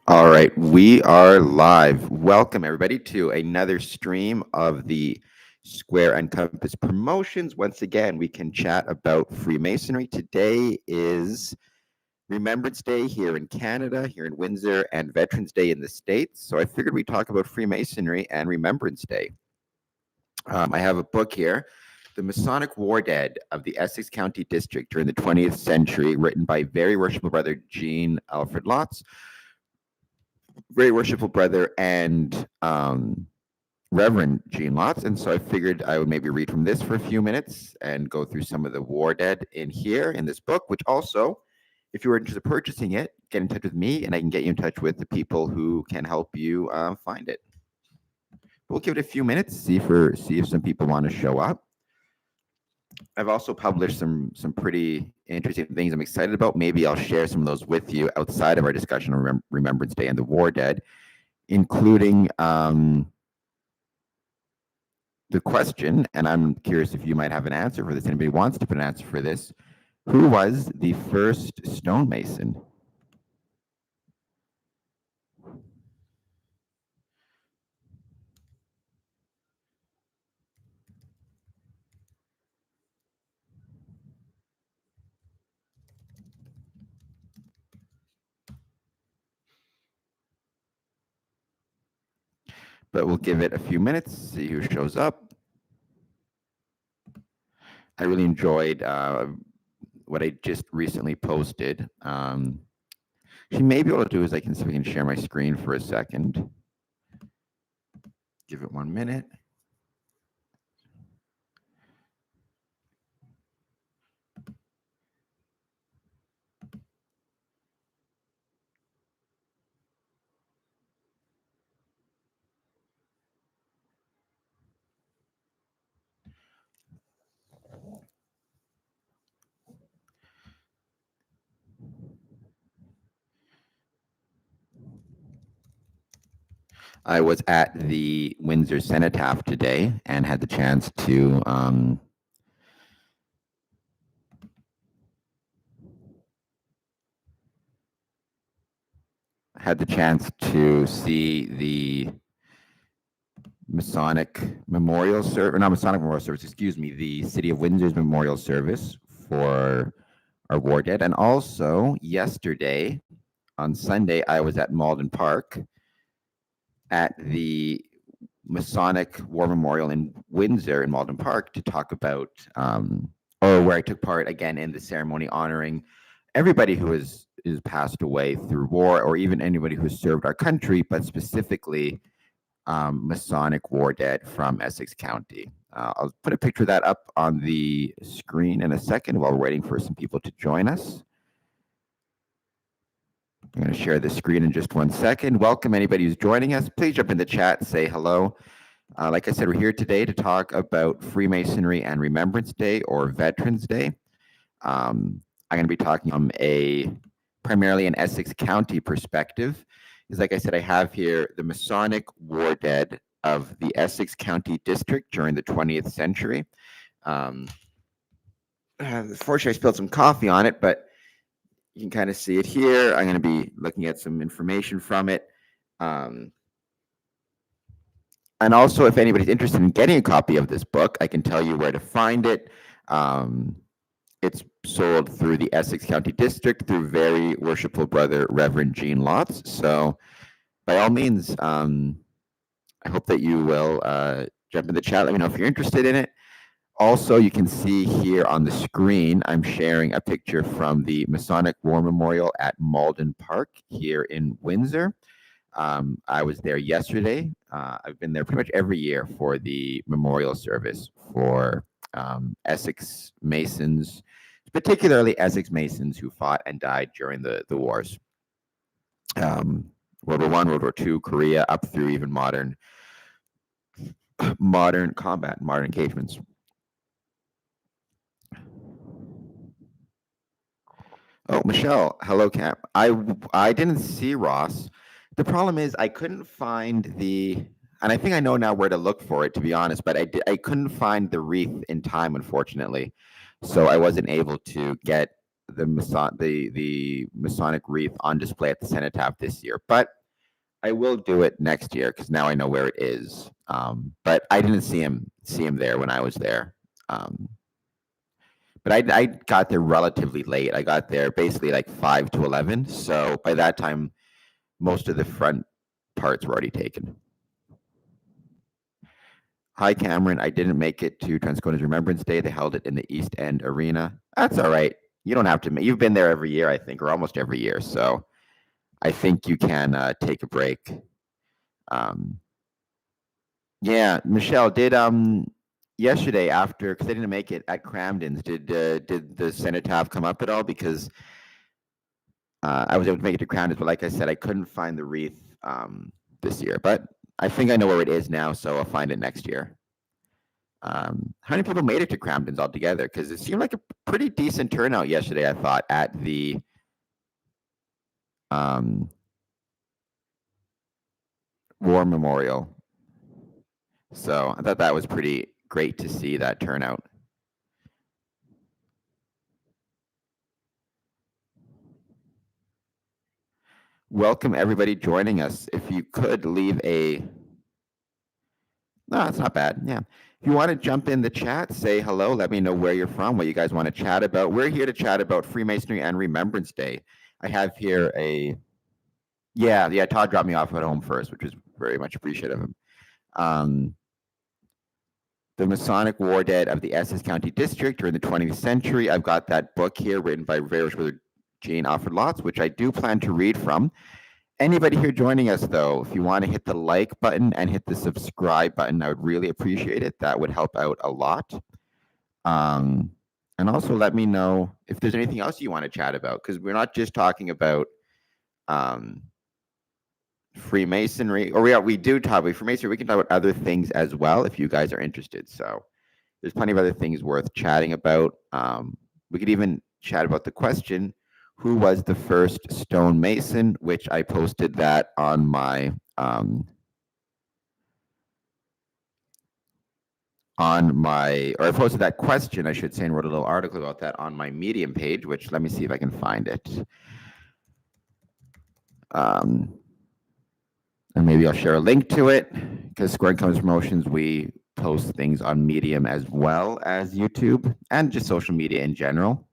All right, we are live. Welcome, everybody, to another stream of the Square and Compass promotions. Once again, we can chat about Freemasonry. Today is Remembrance Day here in Canada, here in Windsor, and Veterans Day in the States. So I figured we'd talk about Freemasonry and Remembrance Day. I have a book here, The Masonic War Dead of the Essex County District during the 20th century, written by very worshipful brother Jean Alfred Lotz. Very worshipful brother and Reverend Gene Lotz. And so I figured I would maybe read from this for a few minutes and go through some of the war dead in here in this book, which also, if you were interested in purchasing it, get in touch with me and I can get you in touch with the people who can help you find it. We'll give it a few minutes, see if some people want to show up. I've also published some pretty interesting things I'm excited about. Maybe I'll share some of those with you outside of our discussion on Remembrance Day and the War Dead, including the question, and I'm curious if you might have an answer for this. Anybody wants to put an answer for this? Who was the first stonemason? But we'll give it a few minutes, see who shows up. I really enjoyed what I just recently posted. Maybe what I'll do is I can see if I can share my screen for a second. Give it 1 minute. I was at the Windsor Cenotaph today and had the chance to see the Masonic Memorial Service, not Masonic Memorial Service, excuse me, the City of Windsor's Memorial Service for our war dead. And also yesterday, on Sunday, I was at Malden Park at the Masonic War Memorial in Windsor in Malden Park to talk about, or where I took part again in the ceremony honoring everybody who is passed away through war, or even anybody who has served our country, but specifically Masonic war dead from Essex County. I'll put a picture of that up on the screen in a second while we're waiting for some people to join us. I'm going to share the screen in just 1 second. Welcome anybody who's joining us. Please jump in the chat, say hello. Like I said, we're here today to talk about Freemasonry and Remembrance Day, or Veterans Day. I'm going to be talking from primarily an Essex County perspective. Because like I said, I have here the Masonic war dead of the Essex County District during the 20th century. Unfortunately, I spilled some coffee on it, but you can kind of see it here. I'm going to be looking at some information from it. And also, if anybody's interested in getting a copy of this book, I can tell you where to find it. It's sold through the Essex County District through very worshipful brother Reverend Gene Lotz. So by all means, I hope that you will jump in the chat. Let me know if you're interested in it. Also, you can see here on the screen, I'm sharing a picture from the Masonic War Memorial at Malden Park here in Windsor. I was there yesterday. I've been there pretty much every year for the memorial service for Essex Masons, particularly Essex Masons who fought and died during the wars. World War I, World War II, Korea, up through even modern combat, modern engagements. Oh, Michelle, hello, Cap. I didn't see Ross. The problem is I couldn't find and I think I know now where to look for it, to be honest, but I couldn't find the wreath in time, unfortunately. So I wasn't able to get the Masonic wreath on display at the cenotaph this year, but I will do it next year because now I know where it is. But I didn't see him there when I was there. But I got there relatively late. I got there basically like 5 to 11. So by that time, most of the front parts were already taken. Hi, Cameron. I didn't make it to Transcona's Remembrance Day. They held it in the East End Arena. That's all right. You don't have to. You've been there every year, I think, or almost every year. So I think you can take a break. Yeah, Michelle, did yesterday after, because I didn't make it at Cramden's, did the cenotaph come up at all? Because I was able to make it to Cramden's, but like I said, I couldn't find the wreath this year. But I think I know where it is now, so I'll find it next year. How many people made it to Cramden's altogether? Because it seemed like a pretty decent turnout yesterday, I thought, at the War Memorial. So I thought that was pretty great to see that turnout. Welcome everybody joining us. If you could leave a, no, it's not bad. Yeah. If you want to jump in the chat, say hello, let me know where you're from, what you guys want to chat about. We're here to chat about Freemasonry and Remembrance Day. I have here yeah, Todd dropped me off at home first, which was very much appreciative of him. The Masonic War Dead of the Essex County District during the 20th century. I've got that book here written by Very Jane Alfred Lotz, which I do plan to read from. Anybody here joining us, though, if you want to hit the like button and hit the subscribe button, I would really appreciate it. That would help out a lot. And also let me know if there's anything else you want to chat about, because we're not just talking about Freemasonry, or we do talk about Freemasonry. We can talk about other things as well if you guys are interested. So there's plenty of other things worth chatting about. We could even chat about the question, who was the first stonemason, which I posted that on my or I posted that question, I should say, and wrote a little article about that on my Medium page, which let me see if I can find it. And maybe I'll share a link to it, because Square Income's Promotions, we post things on Medium as well as YouTube and just social media in general.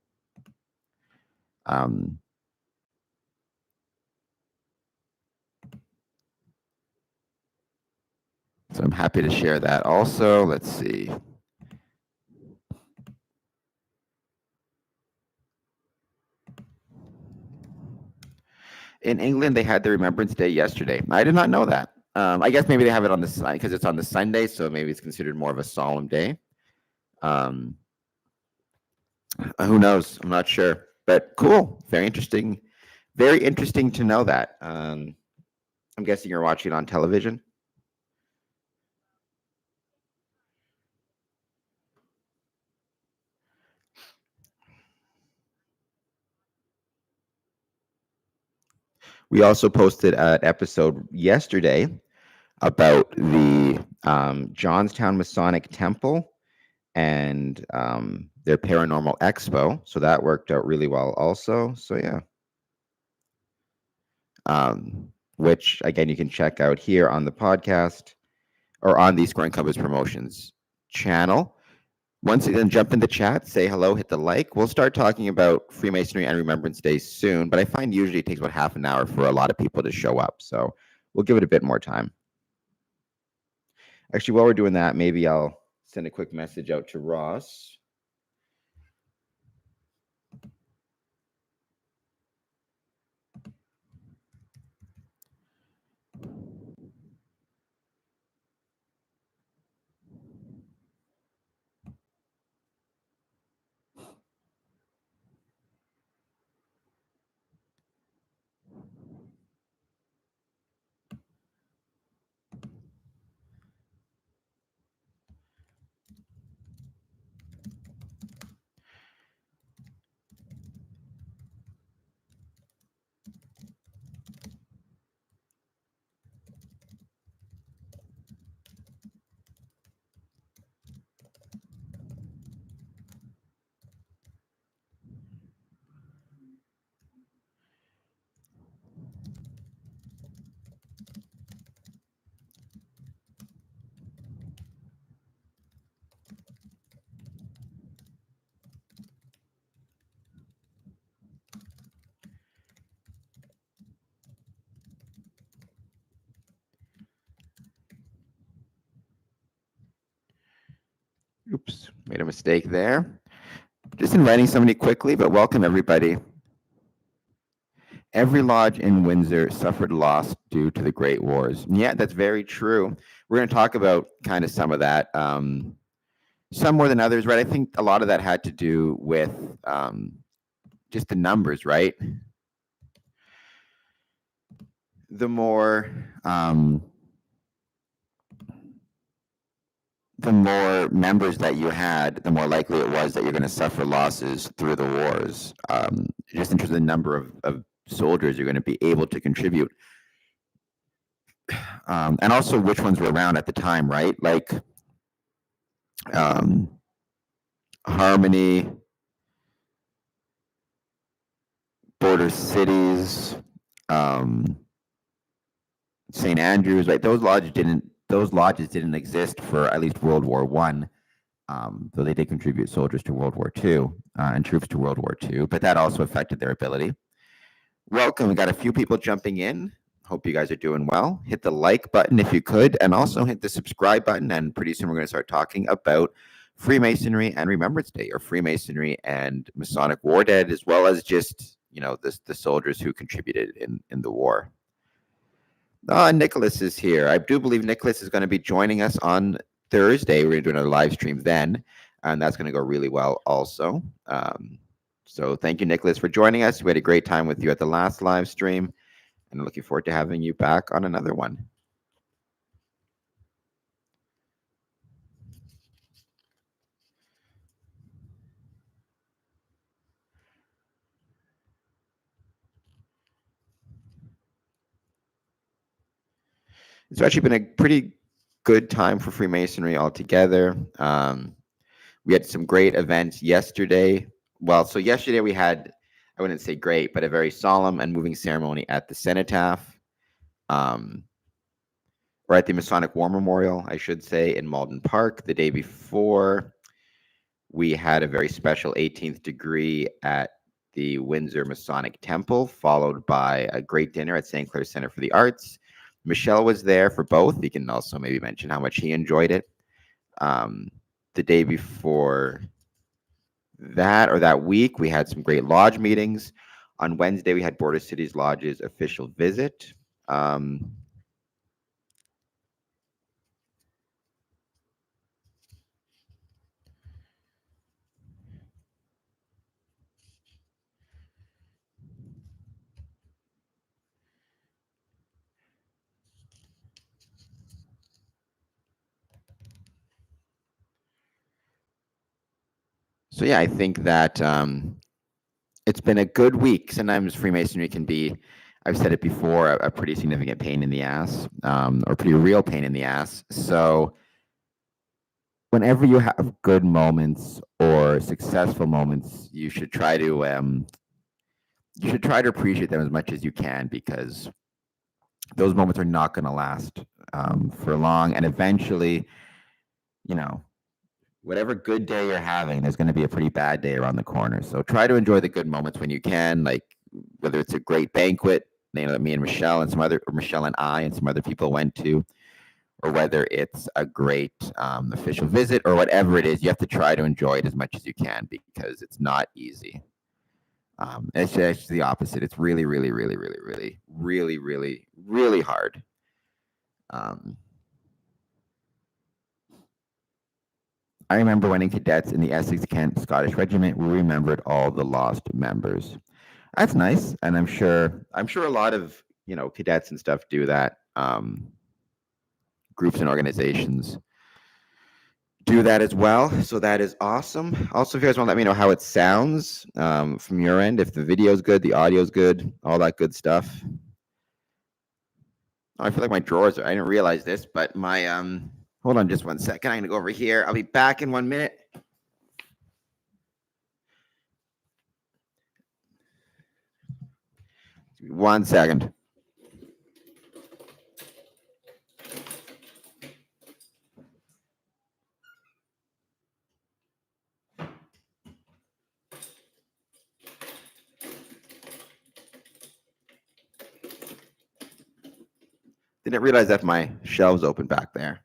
So I'm happy to share that also. Let's see. In England, they had the Remembrance Day yesterday. I did not know that. I guess maybe they have it on the because it's on the Sunday, so maybe it's considered more of a solemn day. Who knows? I'm not sure, but cool. Very interesting. Very interesting to know that. I'm guessing you're watching it on television. We also posted an episode yesterday about the Johnstown Masonic Temple and their paranormal expo. So that worked out really well also. So yeah. Which again, you can check out here on the podcast or on the Square and Compass Promotions channel. Once again, jump in the chat, say hello, hit the like. We'll start talking about Freemasonry and Remembrance Day soon, but I find usually it takes about half an hour for a lot of people to show up. So we'll give it a bit more time. Actually, while we're doing that, maybe I'll send a quick message out to Ross. Oops, made a mistake there. Just inviting somebody quickly, but welcome everybody. Every lodge in Windsor suffered loss due to the Great Wars. Yeah, that's very true. We're going to talk about kind of some of that, some more than others, right? I think a lot of that had to do with just the numbers, right? The more members that you had, the more likely it was that you're going to suffer losses through the wars. Just in terms of the number of soldiers you're going to be able to contribute. And also which ones were around at the time, right? Like Harmony, Border Cities, St. Andrews, right? Those lodges didn't exist for at least World War I, though they did contribute soldiers to World War II and troops to World War II, but that also affected their ability. Welcome. We got a few people jumping in. Hope you guys are doing well. Hit the like button if you could, and also hit the subscribe button. And pretty soon we're going to start talking about Freemasonry and Remembrance Day, or Freemasonry and Masonic War Dead, as well as just, the soldiers who contributed in the war. Nicholas is here. I do believe Nicholas is going to be joining us on Thursday. We're going to do another live stream then, and that's going to go really well also. So thank you, Nicholas, for joining us. We had a great time with you at the last live stream, and I'm looking forward to having you back on another one. It's actually been a pretty good time for Freemasonry altogether. We had some great events yesterday. Well, so yesterday we had, I wouldn't say great, but a very solemn and moving ceremony at the Cenotaph, or at the Masonic War Memorial, I should say, in Malden Park. The day before, we had a very special 18th degree at the Windsor Masonic Temple, followed by a great dinner at St. Clair Center for the Arts. Michelle was there for both. He can also maybe mention how much he enjoyed it. The day before that, or that week, we had some great lodge meetings. On Wednesday, we had Border Cities Lodge's official visit. So yeah, I think that it's been a good week. Sometimes Freemasonry can be, I've said it before, a pretty significant pain in the ass, or pretty real pain in the ass. So whenever you have good moments or successful moments, you should try to appreciate them as much as you can, because those moments are not going to last for long, and eventually, whatever good day you're having, there's going to be a pretty bad day around the corner. So try to enjoy the good moments when you can, like whether it's a great banquet, that me and Michelle and I and some other people went to, or whether it's a great official visit, or whatever it is. You have to try to enjoy it as much as you can, because it's not easy. It's just the opposite. It's really, really, really, really, really, really, really, really hard. I remember when in cadets in the Essex Kent Scottish Regiment, we remembered all the lost members. That's nice, and I'm sure a lot of cadets and stuff do that. Groups and organizations do that as well, so that is awesome. Also, if you guys want to let me know how it sounds from your end, if the video is good, the audio is good, all that good stuff. Oh, I feel like my drawers I didn't realize this, but my hold on just 1 second. I'm gonna go over here. I'll be back in 1 minute. One second. Didn't realize that my shelves open back there.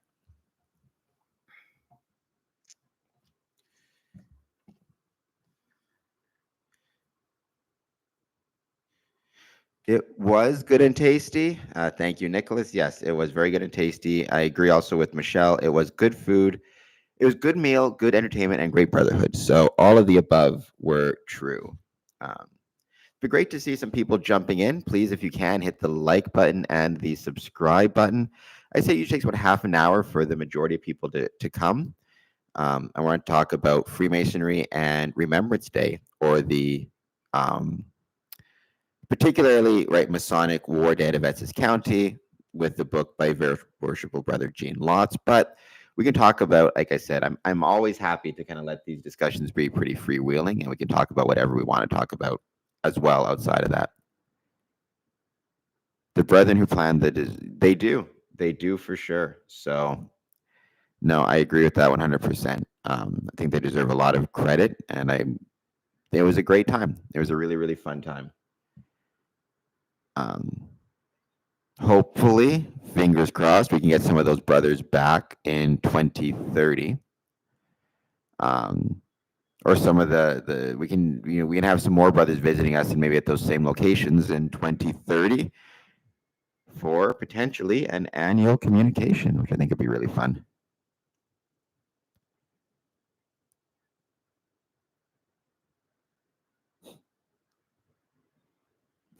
It was good and tasty. Thank you, Nicholas. Yes, it was very good and tasty. I agree also with Michelle. It was good food. It was good meal, good entertainment, and great brotherhood. So all of the above were true. It'd be great to see some people jumping in. Please, if you can, hit the like button and the subscribe button. I say it usually takes about half an hour for the majority of people to come. I want to talk about Freemasonry and Remembrance Day, or the particularly Masonic War Day of Essex County, with the book by Very Worshipful Brother Gene Lotz. But we can talk about, like I said, I'm always happy to kind of let these discussions be pretty freewheeling, and we can talk about whatever we want to talk about as well outside of that. The brethren who planned they do for sure. So no, I agree with that 100%. I think they deserve a lot of credit, and it was a great time. It was a really, really fun time. Hopefully, fingers crossed, we can get some of those brothers back in 2030. Or some of we can have some more brothers visiting us, and maybe at those same locations in 2030 for potentially an annual communication, which I think would be really fun.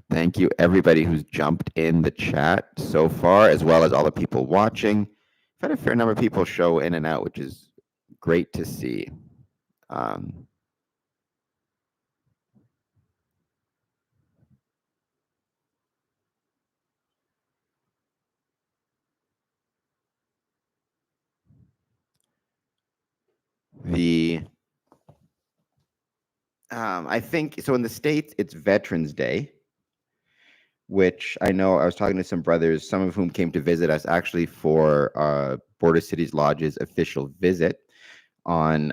Thank you, everybody who's jumped in the chat so far, as well as all the people watching. I've had a fair number of people show in and out, which is great to see. I think so. In the States, it's Veterans Day, which I know I was talking to some brothers, some of whom came to visit us actually for Border Cities Lodge's official visit on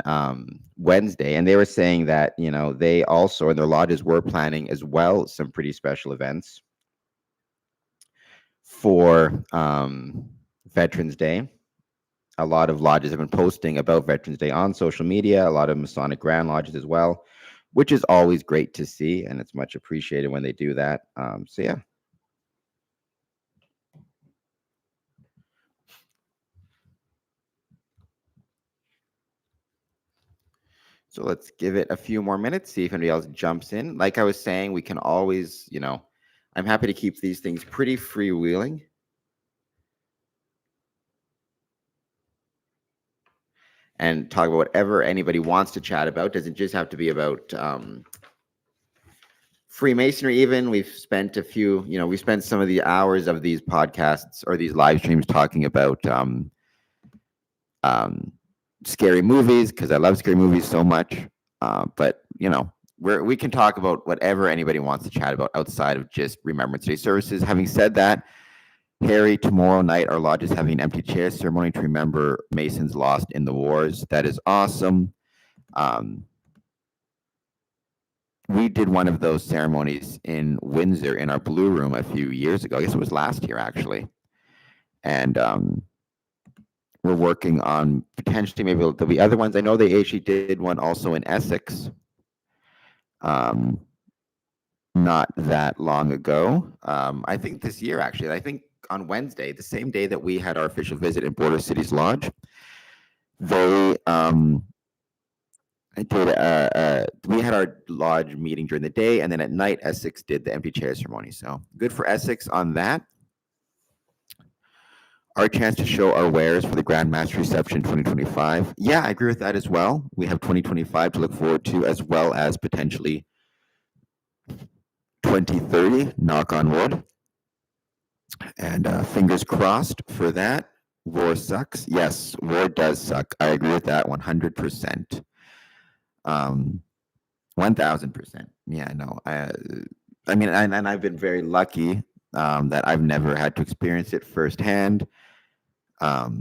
Wednesday, and they were saying that they also in their lodges were planning as well some pretty special events for Veterans Day. A lot of lodges have been posting about Veterans Day on social media, a lot of Masonic Grand Lodges as well, which is always great to see, and it's much appreciated when they do that. So yeah. So let's give it a few more minutes, see if anybody else jumps in. Like I was saying, we can always, I'm happy to keep these things pretty freewheeling. And talk about whatever anybody wants to chat about. Doesn't just have to be about Freemasonry. Even we've spent we spent some of the hours of these podcasts or these live streams talking about scary movies, because I love scary movies so much. But we can talk about whatever anybody wants to chat about outside of just Remembrance Day services. Having said that, Harry, tomorrow night our lodge is having an empty chair ceremony to remember Masons lost in the wars. That is awesome. We did one of those ceremonies in Windsor in our Blue Room a few years ago. I guess it was last year, actually. And we're working on potentially maybe there'll be other ones. I know they actually did one also in Essex not that long ago. I think this year, actually. I think on Wednesday, the same day that we had our official visit in Border Cities Lodge, they we had our lodge meeting during the day, and then at night Essex did the empty chair ceremony. So good for Essex on that. Our chance to show our wares for the Grand Master Reception 2025. Yeah, I agree with that as well. We have 2025 to look forward to, as well as potentially 2030, knock on wood. And fingers crossed for that. War sucks. Yes, war does suck. I agree with that 100%. 1000%. Yeah, no. I mean, and I've been very lucky that I've never had to experience it firsthand. But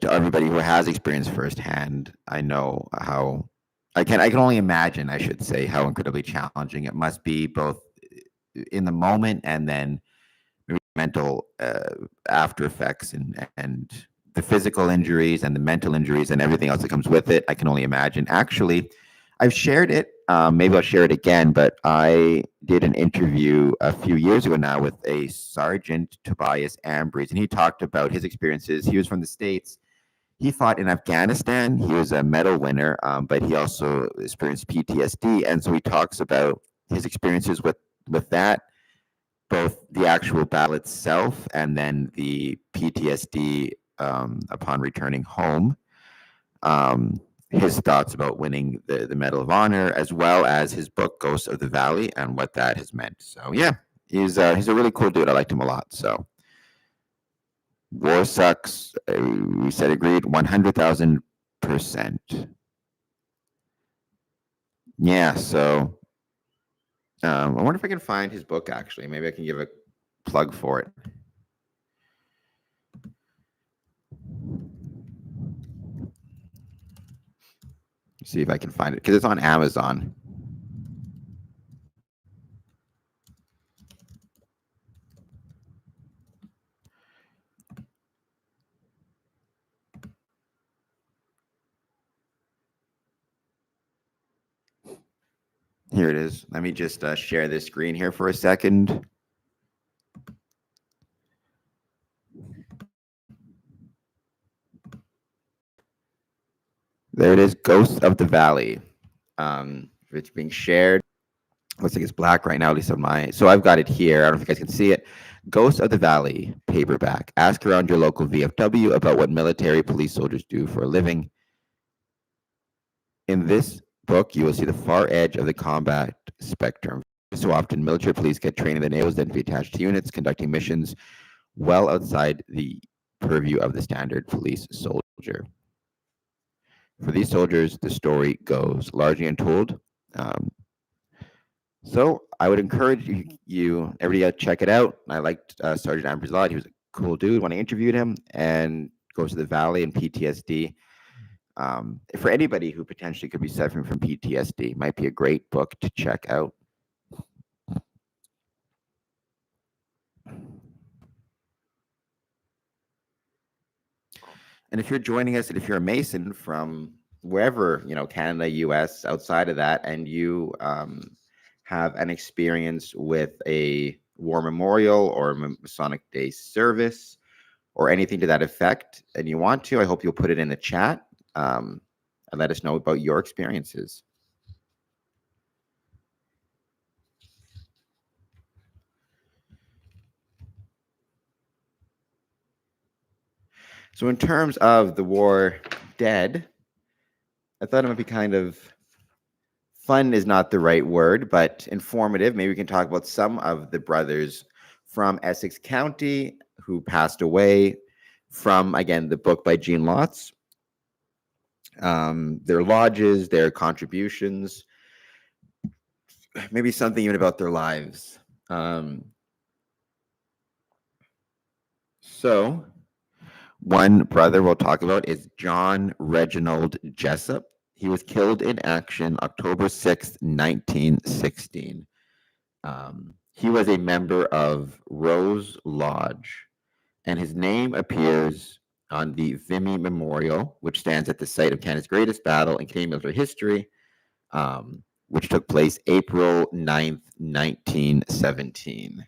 to everybody who has experienced firsthand, I know how I can only imagine, I should say, how incredibly challenging it must be, both in the moment and then mental after effects and the physical injuries and the mental injuries and everything else that comes with it. I can only imagine. Actually, I've shared it maybe I'll share it again, but I did an interview a few years ago now with a Sergeant Tobias Ambries, and he talked about his experiences. He was from the States. He fought in Afghanistan. He was a medal winner, but he also experienced PTSD. And so he talks about his experiences with that, both the actual battle itself and then the PTSD upon returning home. His thoughts about winning the Medal of Honor, as well as his book Ghosts of the Valley and what that has meant. So yeah, he's a really cool dude. I liked him a lot. So war sucks. We said agreed 100,000%. Yeah. So I wonder if I can find his book. Actually, maybe I can give a plug for it. See if I can find it because it's on Amazon. Here it is. Let me just share this screen here for a second. There it is, Ghosts of the Valley. It's being shared. Looks like it's black right now, at least on my. So I've got it here. I don't know if you guys can see it. Ghosts of the Valley, paperback. Ask around your local VFW about what military police soldiers do for a living. In this book, you will see the far edge of the combat spectrum. So often, military police get training that enables them to be attached to units, conducting missions well outside the purview of the standard police soldier. For these soldiers, the story goes largely untold. So I would encourage you everybody to check it out. I liked Sergeant Ambers a lot. He was a cool dude when I interviewed him, and Goes to the Valley and PTSD. For anybody who potentially could be suffering from PTSD, might be a great book to check out. And if you're joining us, and if you're a Mason from wherever, Canada, US, outside of that, and you have an experience with a war memorial or Masonic Day service or anything to that effect, and you want to, I hope you'll put it in the chat and let us know about your experiences. So in terms of the war dead, I thought it might be kind of fun is not the right word, but informative. Maybe we can talk about some of the brothers from Essex County who passed away from, again, the book by Gene Lotz. Their lodges, their contributions, maybe something even about their lives. So one brother we'll talk about is John Reginald Jessup. He was killed in action October 6th, 1916. He was a member of Rose Lodge, and his name appears on the Vimy Memorial, which stands at the site of Canada's greatest battle in Canadian military history, which took place April 9th, 1917.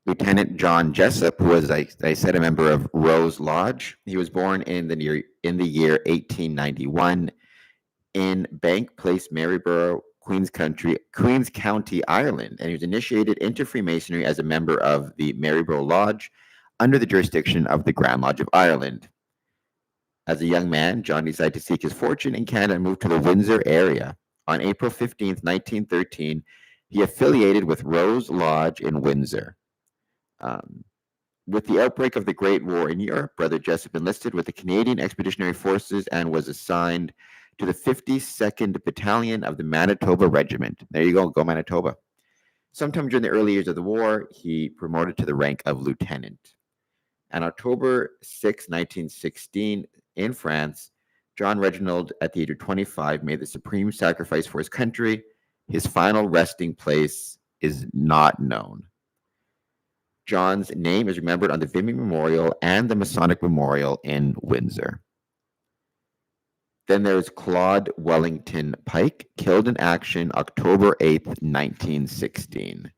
Lieutenant John Jessup, who was, I said, a member of Rose Lodge. He was born in the year 1891 in Bank Place, Maryborough, Queens County, Ireland, and he was initiated into Freemasonry as a member of the Maryborough Lodge under the jurisdiction of the Grand Lodge of Ireland. As a young man, John decided to seek his fortune in Canada and moved to the Windsor area. On April 15th, 1913, he affiliated with Rose Lodge in Windsor. With the outbreak of the Great War in Europe, Brother Jessup enlisted with the Canadian Expeditionary Forces and was assigned to the 52nd Battalion of the Manitoba Regiment. There you go Manitoba. Sometime during the early years of the war, he promoted to the rank of lieutenant. On October 6, 1916, in France, John Reginald, at the age of 25, made the supreme sacrifice for his country. His final resting place is not known. John's name is remembered on the Vimy Memorial and the Masonic Memorial in Windsor. Then there's Claude Wellington Pike, killed in action October 8th, 1916.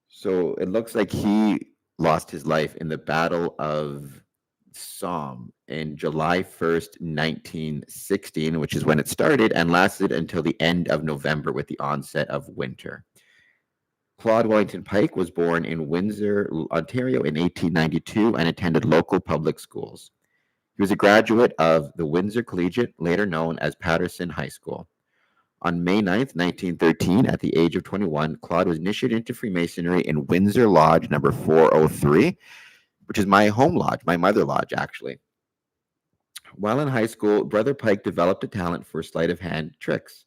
So it looks like he lost his life in the Battle of Somme in July 1st, 1916, which is when it started and lasted until the end of November with the onset of winter. Claude Wellington Pike was born in Windsor, Ontario in 1892 and attended local public schools. He was a graduate of the Windsor Collegiate, later known as Patterson High School. On May 9th, 1913, at the age of 21, Claude was initiated into Freemasonry in Windsor Lodge number 403, which is my home lodge, my mother lodge, actually. While in high school, Brother Pike developed a talent for sleight of hand tricks.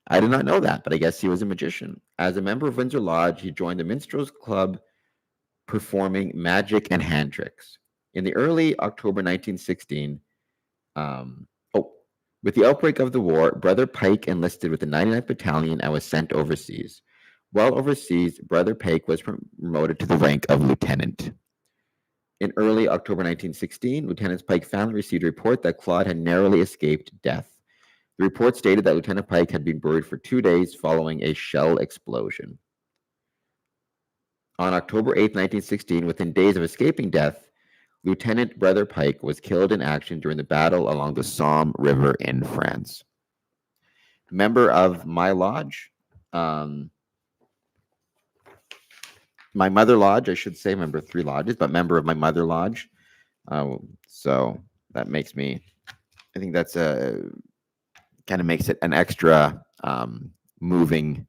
I did not know that, but I guess he was a magician. As a member of Windsor Lodge, he joined the Minstrels Club, performing magic and hand tricks. In the early October 1916, with the outbreak of the war, Brother Pike enlisted with the 99th Battalion and was sent overseas. While overseas, Brother Pike was promoted to the rank of lieutenant. In early October 1916, Lieutenant Pike's family received a report that Claude had narrowly escaped death. The report stated that Lieutenant Pike had been buried for 2 days following a shell explosion. On October 8, 1916, within days of escaping death, Lieutenant Brother Pike was killed in action during the battle along the Somme River in France. Member of my lodge, my mother lodge, I should say, member of 3 lodges, but member of my mother lodge. So that makes me, I think that's kind of makes it an extra moving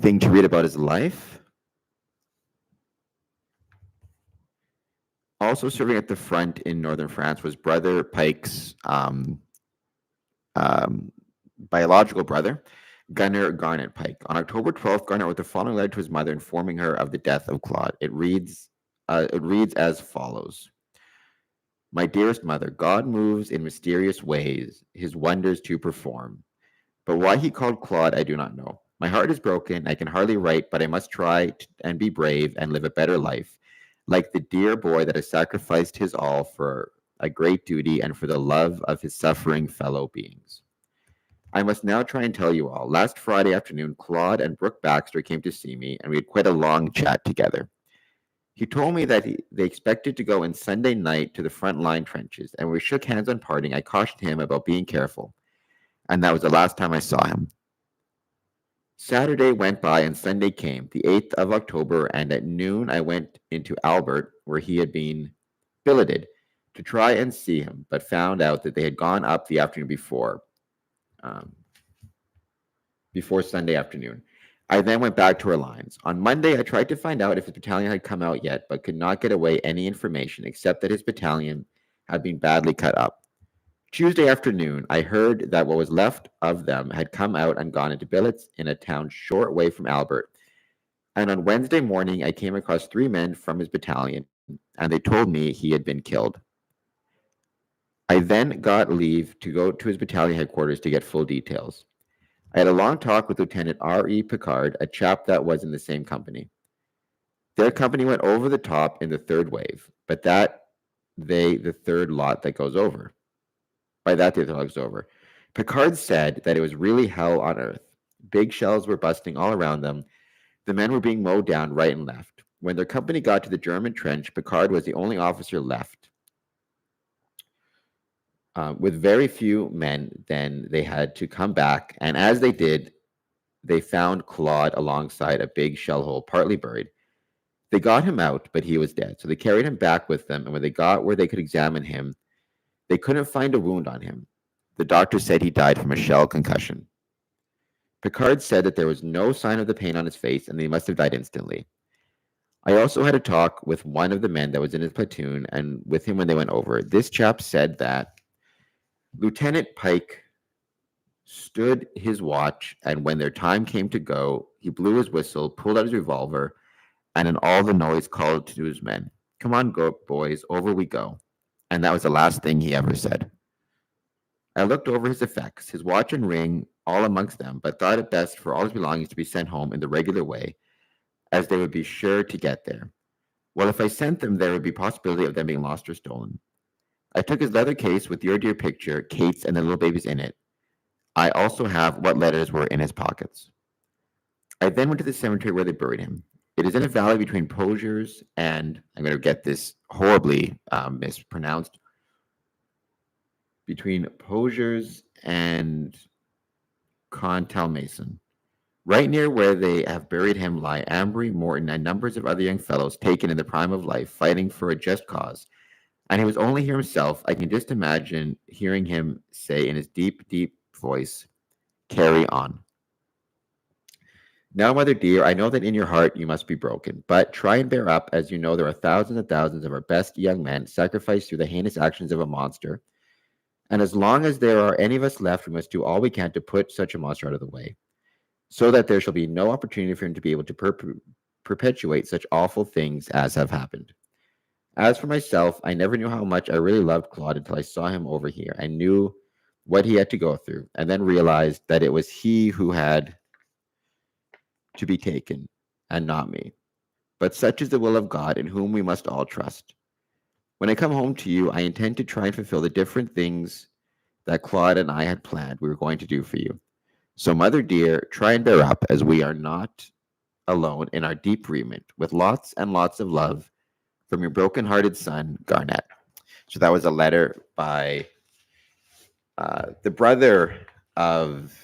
thing to read about his life. Also serving at the front in northern France was Brother Pike's biological brother, Gunner Garnet Pike. On October 12th, Garnet wrote the following letter to his mother informing her of the death of Claude. It reads as follows. My dearest mother, God moves in mysterious ways, his wonders to perform. But why he called Claude, I do not know. My heart is broken. I can hardly write, but I must try and be brave and live a better life, like the dear boy that has sacrificed his all for a great duty and for the love of his suffering fellow beings. I must now try and tell you all. Last Friday afternoon, Claude and Brooke Baxter came to see me, and we had quite a long chat together. He told me that they expected to go in Sunday night to the front line trenches, and when we shook hands on parting, I cautioned him about being careful, and that was the last time I saw him. Saturday went by and Sunday came, the 8th of October, and at noon I went into Albert, where he had been billeted, to try and see him, but found out that they had gone up the afternoon before Sunday afternoon. I then went back to our lines. On Monday, I tried to find out if his battalion had come out yet, but could not get away any information except that his battalion had been badly cut up. Tuesday afternoon, I heard that what was left of them had come out and gone into billets in a town short way from Albert. And on Wednesday morning, I came across 3 men from his battalion, and they told me he had been killed. I then got leave to go to his battalion headquarters to get full details. I had a long talk with Lieutenant R.E. Picard, a chap that was in the same company. Their company went over the top in the 3rd wave, but the 3rd lot that goes over. By that, the other lot goes over. Picard said that it was really hell on earth. Big shells were busting all around them. The men were being mowed down right and left. When their company got to the German trench, Picard was the only officer left. With very few men, then they had to come back, and as they did, they found Claude alongside a big shell hole, partly buried. They got him out, but he was dead, so they carried him back with them, and when they got where they could examine him, they couldn't find a wound on him. The doctor said he died from a shell concussion. Picard said that there was no sign of the pain on his face, and they must have died instantly. I also had a talk with one of the men that was in his platoon, and with him when they went over. This chap said that Lieutenant Pike stood his watch, and when their time came to go, he blew his whistle, pulled out his revolver, and in all the noise called to his men, "Come on, go, boys, over we go." And that was the last thing he ever said. I looked over his effects. His watch and ring all amongst them, but thought it best for all his belongings to be sent home in the regular way, as they would be sure to get there. Well, if I sent them, there would be possibility of them being lost or stolen. I took his leather case with your dear picture, Kate's, and the little babies in it. I also have what letters were in his pockets. I then went to the cemetery where they buried him. It is in a valley between Posiers and, I'm going to get this horribly mispronounced, between Posiers and Contalmaison. Right near where they have buried him lie Ambry, Morton, and numbers of other young fellows taken in the prime of life, fighting for a just cause. And he was only here himself. I can just imagine hearing him say in his deep, deep voice, "Carry on." Now, mother dear, I know that in your heart you must be broken, but try and bear up, as you know there are thousands and thousands of our best young men sacrificed through the heinous actions of a monster. And as long as there are any of us left, we must do all we can to put such a monster out of the way, so that there shall be no opportunity for him to be able to perpetuate such awful things as have happened. As for myself, I never knew how much I really loved Claude until I saw him over here. I knew what he had to go through, and then realized that it was he who had to be taken, and not me. But such is the will of God, in whom we must all trust. When I come home to you, I intend to try and fulfill the different things that Claude and I had planned we were going to do for you. So, mother dear, try and bear up, as we are not alone in our deep bereavement, with lots and lots of love from your broken-hearted son, Garnett. So that was a letter by the brother of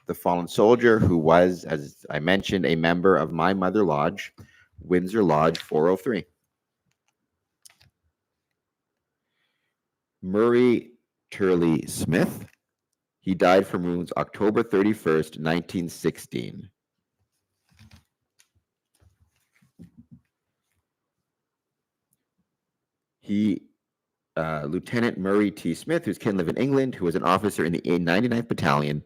the fallen soldier, who was, as I mentioned, a member of my mother lodge, Windsor Lodge 403. Murray Turley Smith. He died from wounds October 31st, 1916. Lieutenant Murray T. Smith, whose kin live in England, who was an officer in the 99th Battalion,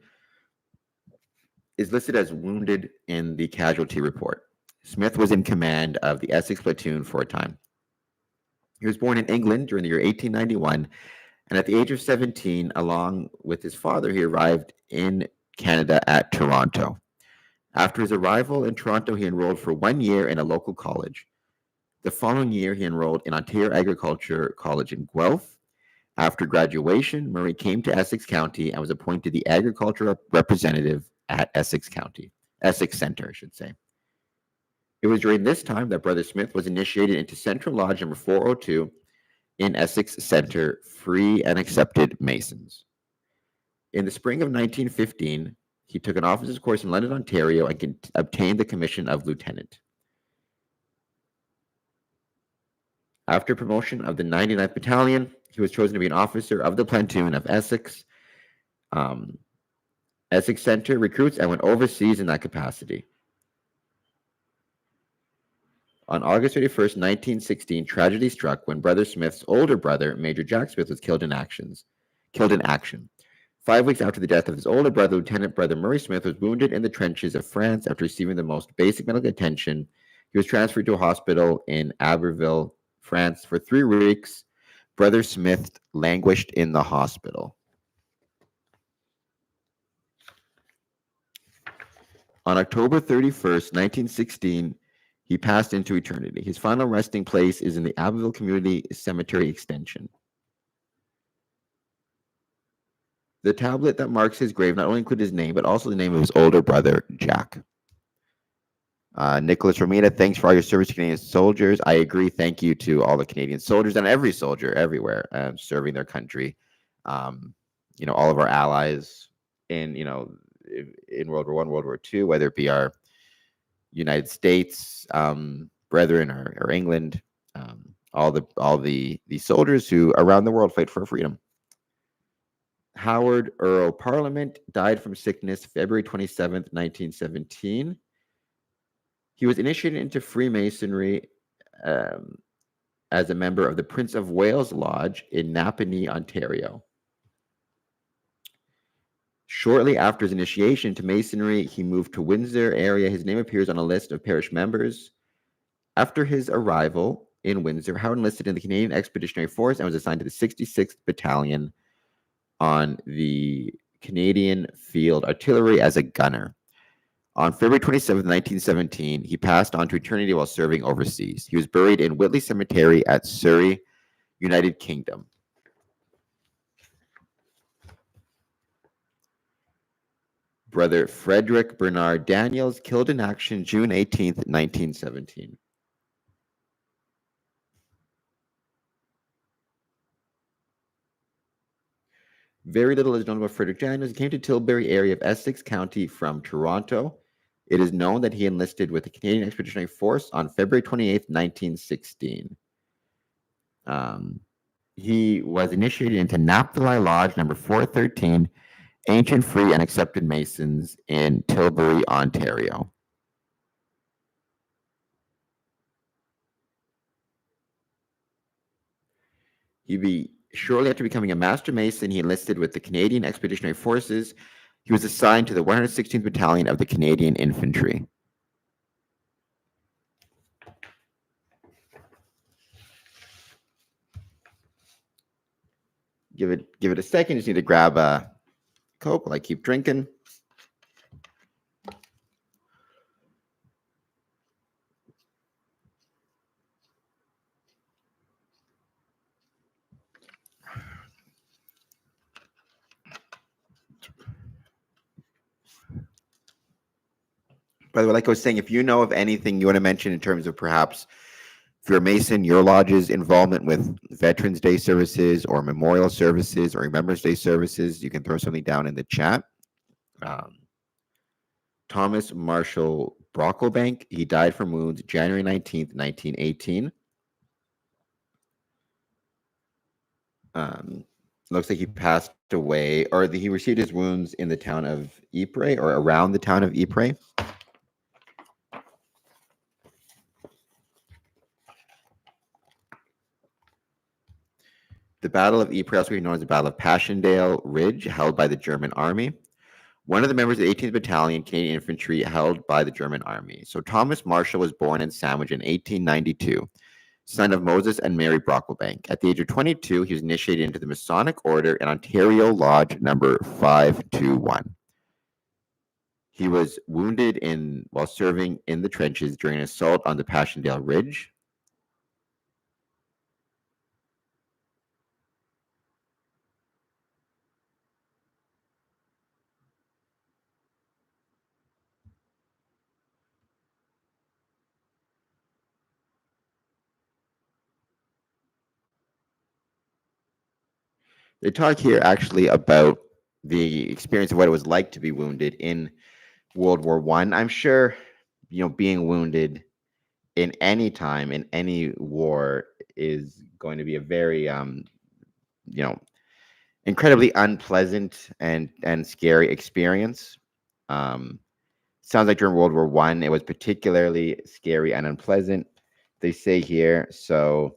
is listed as wounded in the casualty report. Smith was in command of the Essex platoon for a time. He was born in England during the year 1891, and at the age of 17, along with his father, he arrived in Canada at Toronto. After his arrival in Toronto, he enrolled for 1 year in a local college. The following year, he enrolled in Ontario Agriculture College in Guelph. After graduation, Murray came to Essex County and was appointed the agricultural representative at Essex Centre, I should say. It was during this time that Brother Smith was initiated into Central Lodge number 402 in Essex Centre, free and accepted Masons. In the spring of 1915, he took an officer's course in London, Ontario, and obtained the commission of lieutenant. After promotion of the 99th Battalion, he was chosen to be an officer of the platoon of Essex. Essex Centre recruits and went overseas in that capacity. On August 31st, 1916, tragedy struck when Brother Smith's older brother, Major Jack Smith, was killed in action. 5 weeks after the death of his older brother, Lieutenant Brother Murray Smith was wounded in the trenches of France after receiving the most basic medical attention. He was transferred to a hospital in Abbeville, France. For 3 weeks, Brother Smith languished in the hospital. On October 31st, 1916, he passed into eternity. His final resting place is in the Abbeville Community Cemetery Extension. The tablet that marks his grave not only includes his name, but also the name of his older brother, Jack. Nicholas Romita, thanks for all your service to Canadian soldiers. I agree. Thank you to all the Canadian soldiers and every soldier everywhere serving their country. All of our allies in World War I, World War II, whether it be our United States brethren or England, all the soldiers who around the world fight for freedom. Howard Earl Parliament died from sickness February 27th, 1917. He was initiated into Freemasonry as a member of the Prince of Wales Lodge in Napanee, Ontario. Shortly after his initiation to Masonry, he moved to Windsor area. His name appears on a list of parish members. After his arrival in Windsor, Howard enlisted in the Canadian Expeditionary Force and was assigned to the 66th Battalion on the Canadian Field Artillery as a gunner. On February 27, 1917, he passed on to eternity while serving overseas. He was buried in Whitley Cemetery at Surrey, United Kingdom. Brother Frederick Bernard Daniels, killed in action June 18, 1917. Very little is known about Frederick Daniels. He came to Tilbury area of Essex County from Toronto. It is known that he enlisted with the Canadian Expeditionary Force on February 28, 1916. He was initiated into Napthali Lodge number 413, Ancient, Free, and Accepted Masons in Tilbury, Ontario. Shortly after becoming a Master Mason, he enlisted with the Canadian Expeditionary Forces. He was assigned to the 116th Battalion of the Canadian Infantry. Give it a second. Just need to grab a Coke while I keep drinking. By the way, like I was saying, if you know of anything you want to mention in terms of perhaps if you're a Mason, your lodge's involvement with Veterans Day services or memorial services or Remembrance Day services, you can throw something down in the chat. Thomas Marshall Brocklebank, he died from wounds January 19th, 1918. Looks like he passed away, or he received his wounds in the town of Ypres or around the town of Ypres. The Battle of Ypres, also known as the Battle of Passchendaele Ridge, held by the German Army. One of the members of the 18th Battalion, Canadian Infantry, held by the German Army. So Thomas Marshall was born in Sandwich in 1892, son of Moses and Mary Brocklebank. At the age of 22, he was initiated into the Masonic Order in Ontario Lodge number 521. He was wounded while serving in the trenches during an assault on the Passchendaele Ridge. They talk here actually about the experience of what it was like to be wounded in World War I. I'm sure, being wounded in any time in any war is going to be a very, incredibly unpleasant and scary experience. Sounds like during World War I, it was particularly scary and unpleasant. They say here, so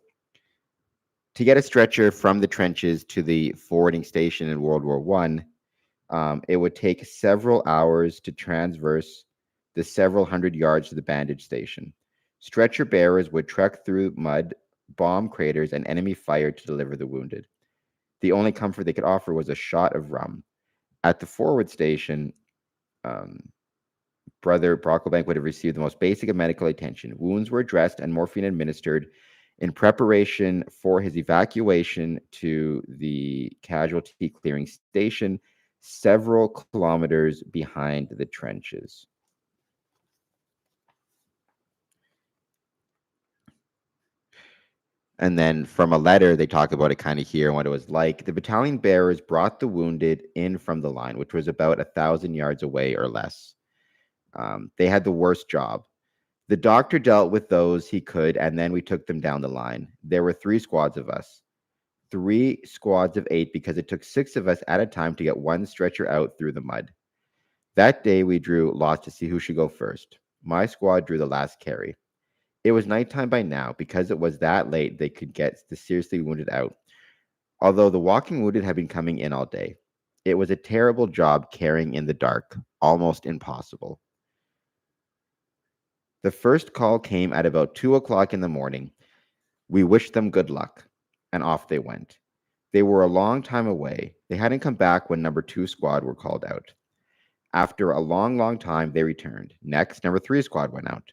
to get a stretcher from the trenches to the forwarding station in World War I, it would take several hours to transverse the several hundred yards to the bandage station. Stretcher bearers would trek through mud, bomb craters, and enemy fire to deliver the wounded. The only comfort they could offer was a shot of rum. At the forward station, Brother Brocklebank would have received the most basic of medical attention. Wounds were dressed and morphine administered in preparation for his evacuation to the casualty clearing station several kilometers behind the trenches. And then from a letter, they talk about it kind of here and what it was like. The battalion bearers brought the wounded in from the line, which was about 1,000 yards away or less. They had the worst job. The doctor dealt with those he could, and then we took them down the line. There were 3 squads of us. 3 squads of 8 because it took 6 of us at a time to get one stretcher out through the mud. That day, we drew lots to see who should go first. My squad drew the last carry. It was nighttime by now. Because it was that late, they could get the seriously wounded out, although the walking wounded had been coming in all day. It was a terrible job carrying in the dark, almost impossible. The first call came at about 2 o'clock in the morning. We wished them good luck, and off they went. They were a long time away. They hadn't come back when number 2 squad were called out. After a long, long time, they returned. Next, number 3 squad went out.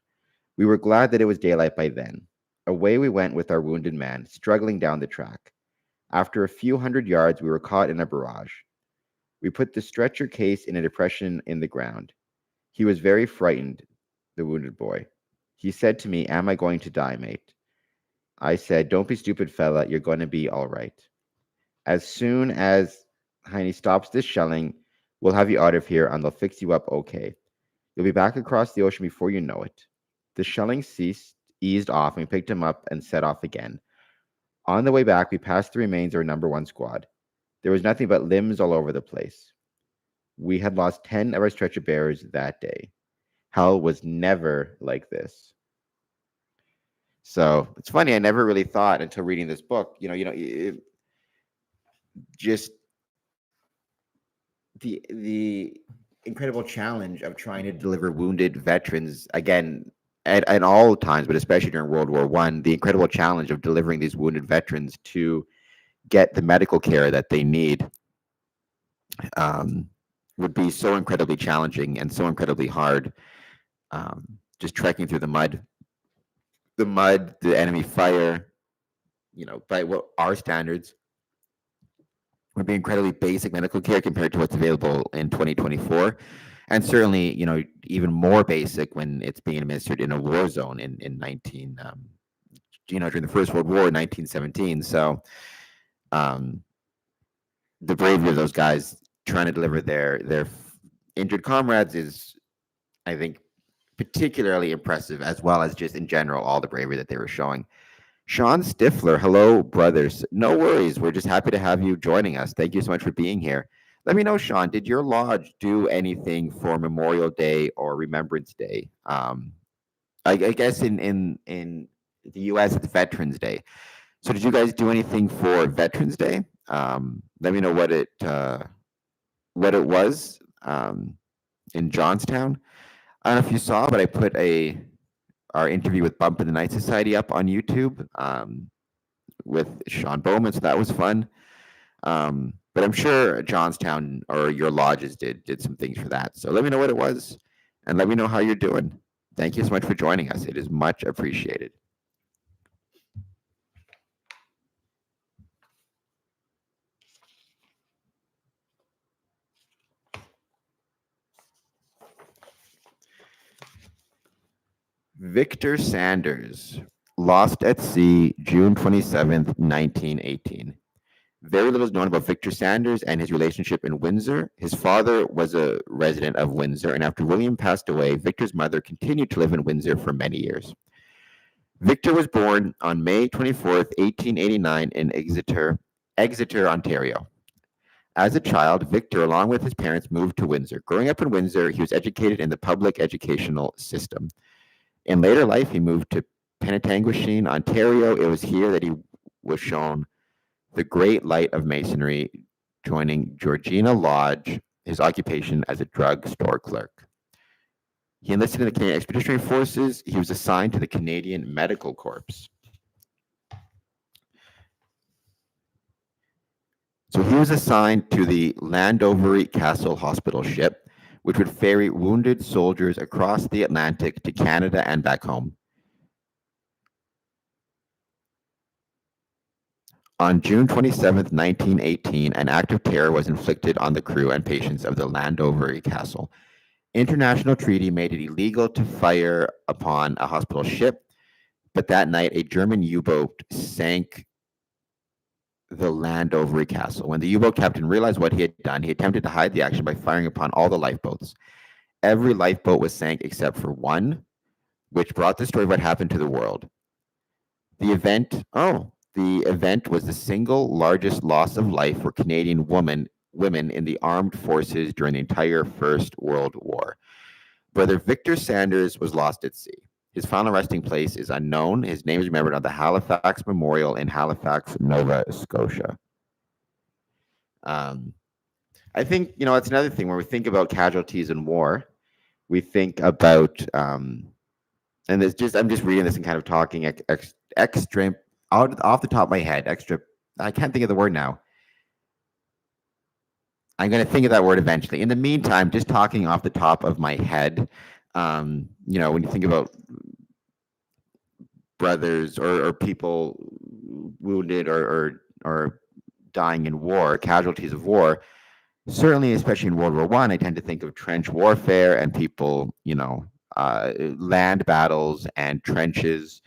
We were glad that it was daylight by then. Away we went with our wounded man, struggling down the track. After a few hundred yards, we were caught in a barrage. We put the stretcher case in a depression in the ground. He was very frightened, the wounded boy. He said to me, "Am I going to die, mate?" I said, "Don't be stupid, fella. You're going to be all right. As soon as Heine stops this shelling, we'll have you out of here and they'll fix you up okay. You'll be back across the ocean before you know it." The shelling ceased, eased off, and we picked him up and set off again. On the way back, we passed the remains of our number 1 squad. There was nothing but limbs all over the place. We had lost 10 of our stretcher bearers that day. Hell was never like this. So it's funny. I never really thought until reading this book, just the incredible challenge of trying to deliver wounded veterans again at all times, but especially during World War I, the incredible challenge of delivering these wounded veterans to get the medical care that they need would be so incredibly challenging and so incredibly hard. Just trekking through the mud, the enemy fire, by what our standards would be incredibly basic medical care compared to what's available in 2024. And certainly, even more basic when it's being administered in a war zone in 19, during the First World War in 1917. So the bravery of those guys trying to deliver their injured comrades is, I think, particularly impressive, as well as just in general, all the bravery that they were showing. Sean Stifler, hello, brothers. No worries. We're just happy to have you joining us. Thank you so much for being here. Let me know, Sean, did your lodge do anything for Memorial Day or Remembrance Day? I guess in the U.S., it's Veterans Day. So did you guys do anything for Veterans Day? Let me know what it was in Johnstown. I don't know if you saw, but I put our interview with Bump in the Night Society up on YouTube with Sean Bowman, so that was fun. But I'm sure Johnstown or your lodges did some things for that. So let me know what it was, and let me know how you're doing. Thank you so much for joining us. It is much appreciated. Victor Sanders, lost at sea, June 27th, 1918. Very little is known about Victor Sanders and his relationship in Windsor. His father was a resident of Windsor, and after William passed away, Victor's mother continued to live in Windsor for many years. Victor was born on May 24th, 1889 in Exeter, Ontario. As a child, Victor, along with his parents, moved to Windsor. Growing up in Windsor, he was educated in the public educational system. In later life, he moved to Penetanguishene, Ontario. It was here that he was shown the great light of Masonry, joining Georgina Lodge, his occupation as a drugstore clerk. He enlisted in the Canadian Expeditionary Forces. He was assigned to the Canadian Medical Corps. So he was assigned to the Landovery Castle Hospital ship, which would ferry wounded soldiers across the Atlantic to Canada and back home. On June 27, 1918, an act of terror was inflicted on the crew and patients of the Landovery Castle. International treaty made it illegal to fire upon a hospital ship, but that night a German U-boat sank the Landovery Castle. When the U-boat captain realized what he had done, he attempted to hide the action by firing upon all the lifeboats. Every lifeboat was sank except for one, which brought the story of what happened to the world. The event was the single largest loss of life for Canadian women in the armed forces during the entire First World War. Brother Victor Sanders was lost at sea. His final resting place is unknown. His name is remembered on the Halifax Memorial in Halifax, Nova Scotia. I think, it's another thing when we think about casualties in war, we think about, and I'm just reading this and kind of talking extreme, off the top of my head, I can't think of the word now. I'm going to think of that word eventually. In the meantime, just talking off the top of my head, when you think about brothers or people wounded or dying in war, casualties of war, certainly, especially in World War I tend to think of trench warfare and people, land battles and trenches.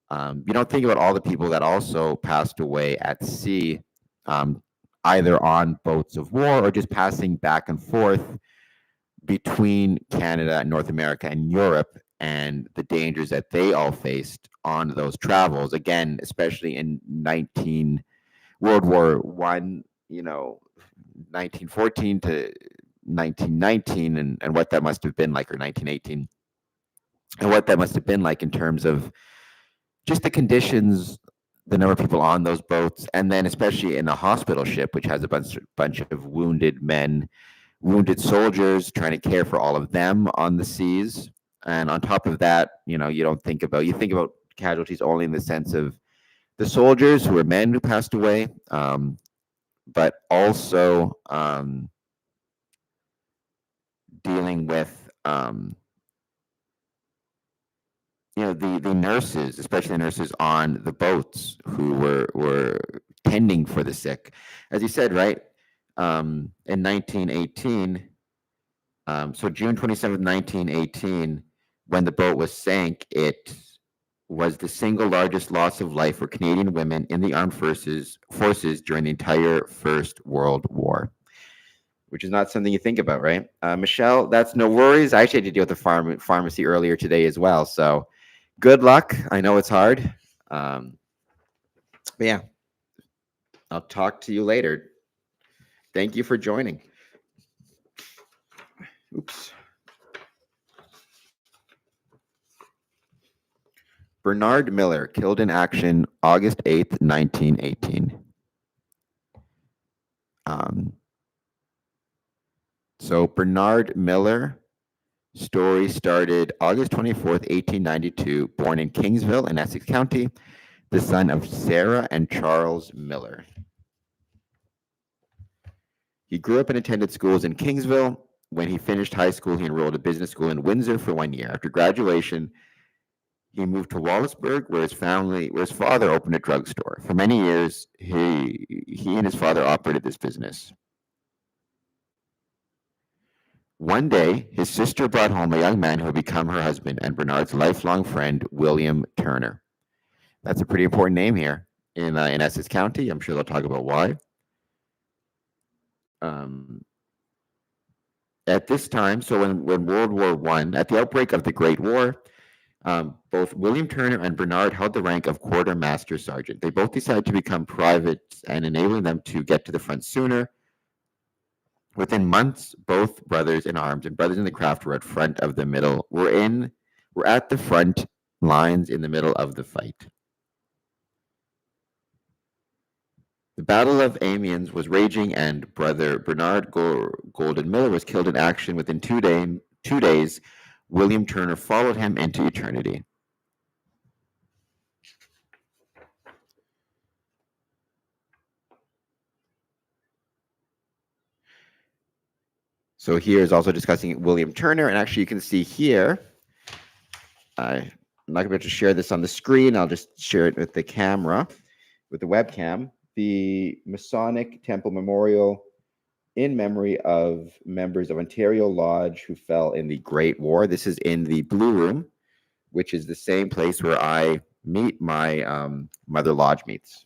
You don't think about all the people that also passed away at sea, either on boats of war or just passing back and forth between Canada and North America and Europe, and the dangers that they all faced on those travels. Again, especially in World War One, 1914 to 1919, and what that must have been like, or 1918, and what that must have been like in terms of just the conditions, the number of people on those boats, and then especially in a hospital ship, which has a bunch of wounded men, wounded soldiers, trying to care for all of them on the seas. And on top of that, you think about casualties only in the sense of the soldiers who were men who passed away, but also dealing with the nurses, especially the nurses on the boats who were tending for the sick. As you said, right, in 1918, so June 27th, 1918, when the boat was sank, it was the single largest loss of life for Canadian women in the armed forces during the entire First World War, which is not something you think about, right? Michelle, that's no worries. I actually had to deal with the pharmacy earlier today as well, so good luck. I know it's hard. But yeah, I'll talk to you later. Thank you for joining. Oops. Bernard Miller, killed in action August 8th, 1918. So Bernard Miller story started August 24th, 1892, born in Kingsville in Essex County, the son of Sarah and Charles Miller. He grew up and attended schools in Kingsville. When he finished high school, he enrolled at business school in Windsor for 1 year. After graduation, he moved to Wallaceburg, where his father opened a drugstore. For many years, he and his father operated this business. One day, his sister brought home a young man who would become her husband and Bernard's lifelong friend, William Turner. That's a pretty important name here in Essex County. I'm sure they'll talk about why. At this time, so when World War I, at the outbreak of the Great War, both William Turner and Bernard held the rank of quartermaster sergeant. They both decided to become privates, and enabling them to get to the front sooner. Within months, both brothers in arms and brothers in the craft were at the front lines in the middle of the fight. The Battle of Amiens was raging, and brother Bernard Golden Miller was killed in action. Within 2 days, William Turner followed him into eternity. So here is also discussing William Turner, and actually you can see here, I'm not going to be able to share this on the screen. I'll just share it with the camera, with the webcam. The Masonic Temple Memorial in memory of members of Ontario Lodge who fell in the Great War. This is in the Blue Room, which is the same place where I meet my Mother Lodge meets.